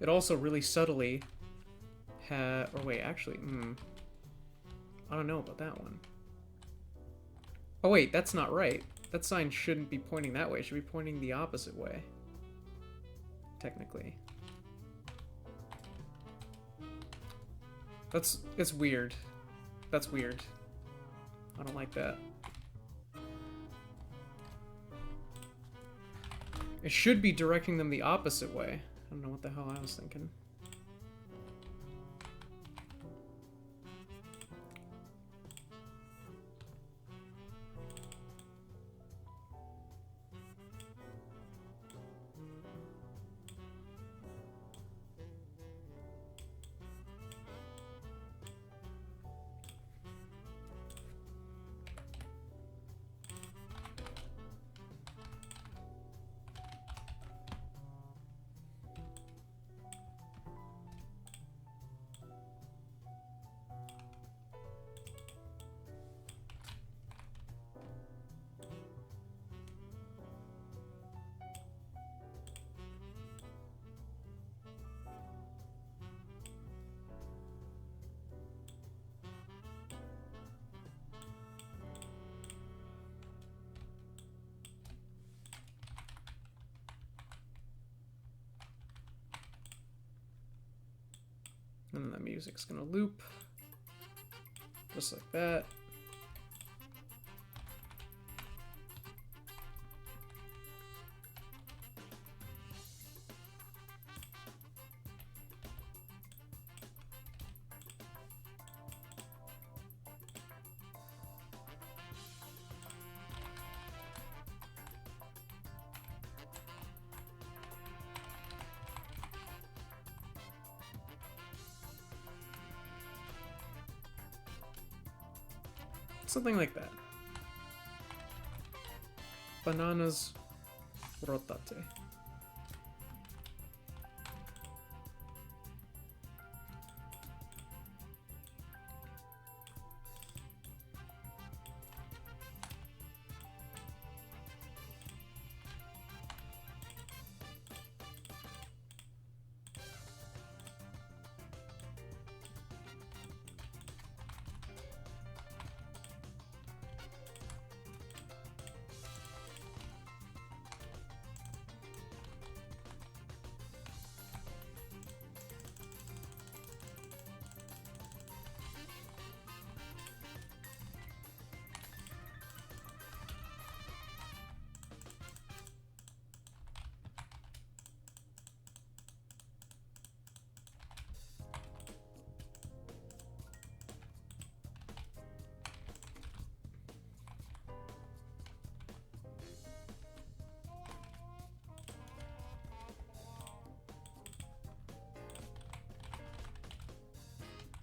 Speaker 1: It also really subtly or wait, actually, I don't know about that one. Oh wait, that's not right. That sign shouldn't be pointing that way. It should be pointing the opposite way. Technically. It's weird. That's weird. I don't like that. It should be directing them the opposite way. I don't know what the hell I was thinking. And then the music's gonna loop. Just like that. Something like that. Bananas rotate.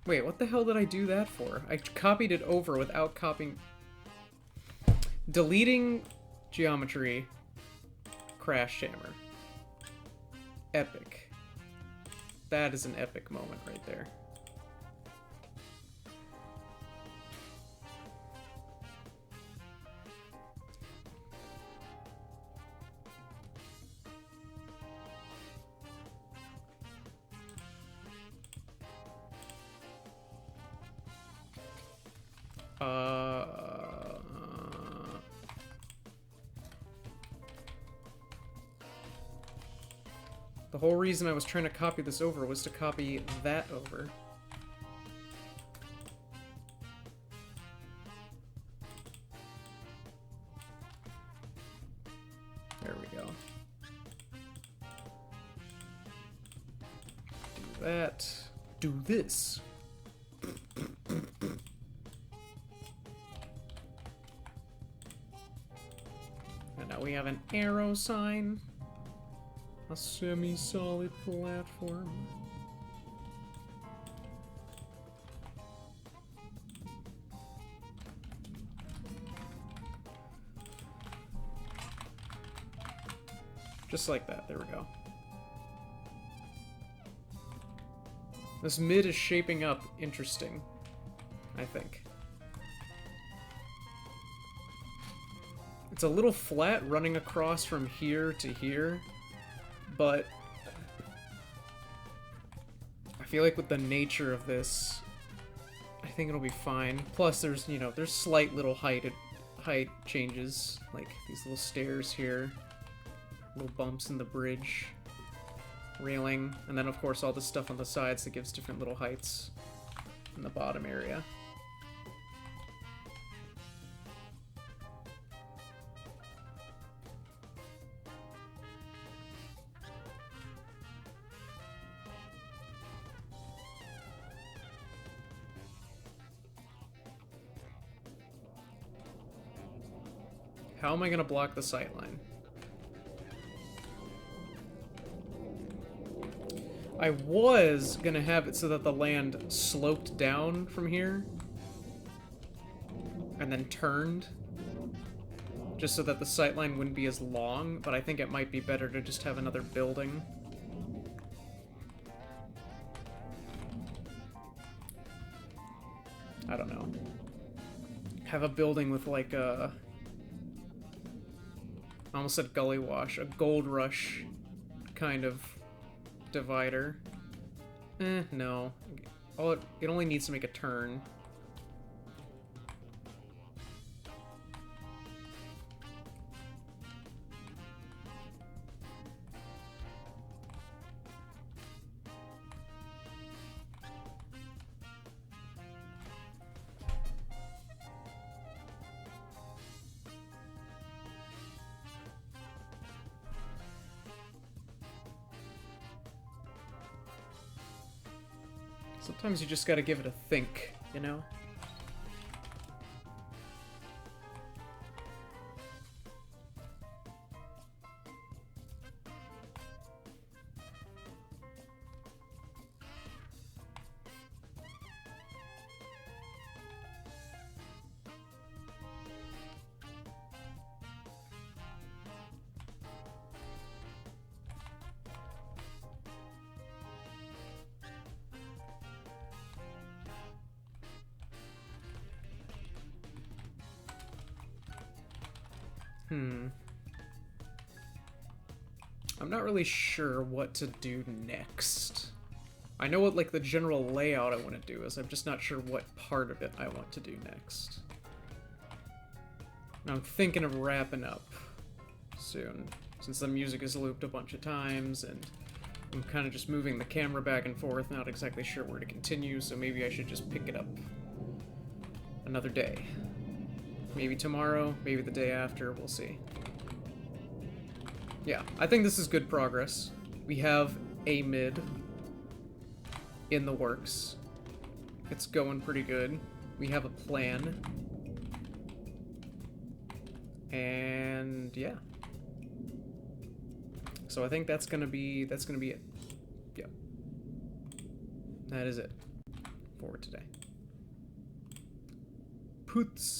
Speaker 1: Wait, what the hell did I do that for? I copied it over without copying... Deleting geometry. Crash hammer. Epic. That is an epic moment right there. The whole reason I was trying to copy this over was to copy that over. There we go. Do that. Do this. And now we have an arrow sign. A semi-solid platform. Just like that, there we go. This mid is shaping up interesting, I think. It's a little flat running across from here to here. But I feel like with the nature of this, I think it'll be fine. Plus, there's, you know, there's slight little height changes, like these little stairs here, little bumps in the bridge, railing, and then of course all the stuff on the sides that gives different little heights in the bottom area. How am I going to block the sightline? I was going to have it so that the land sloped down from here and then turned, just so that the sightline wouldn't be as long, but I think it might be better to just have another building. I don't know. Have a building with like a... I almost said gully wash, a gold rush kind of divider. No. It only needs to make a turn. Sometimes you just gotta give it a think, you know? I'm not really sure what to do next. I know what, like, the general layout I want to do is, I'm just not sure what part of it I want to do next. And I'm thinking of wrapping up soon, since the music is looped a bunch of times, and I'm kind of just moving the camera back and forth, not exactly sure where to continue, so maybe I should just pick it up another day. Maybe tomorrow, maybe the day after, we'll see. Yeah, I think this is good progress. We have a mid in the works. It's going pretty good. We have a plan. And yeah. So I think that's gonna be it. Yep. That is it for today. Poots.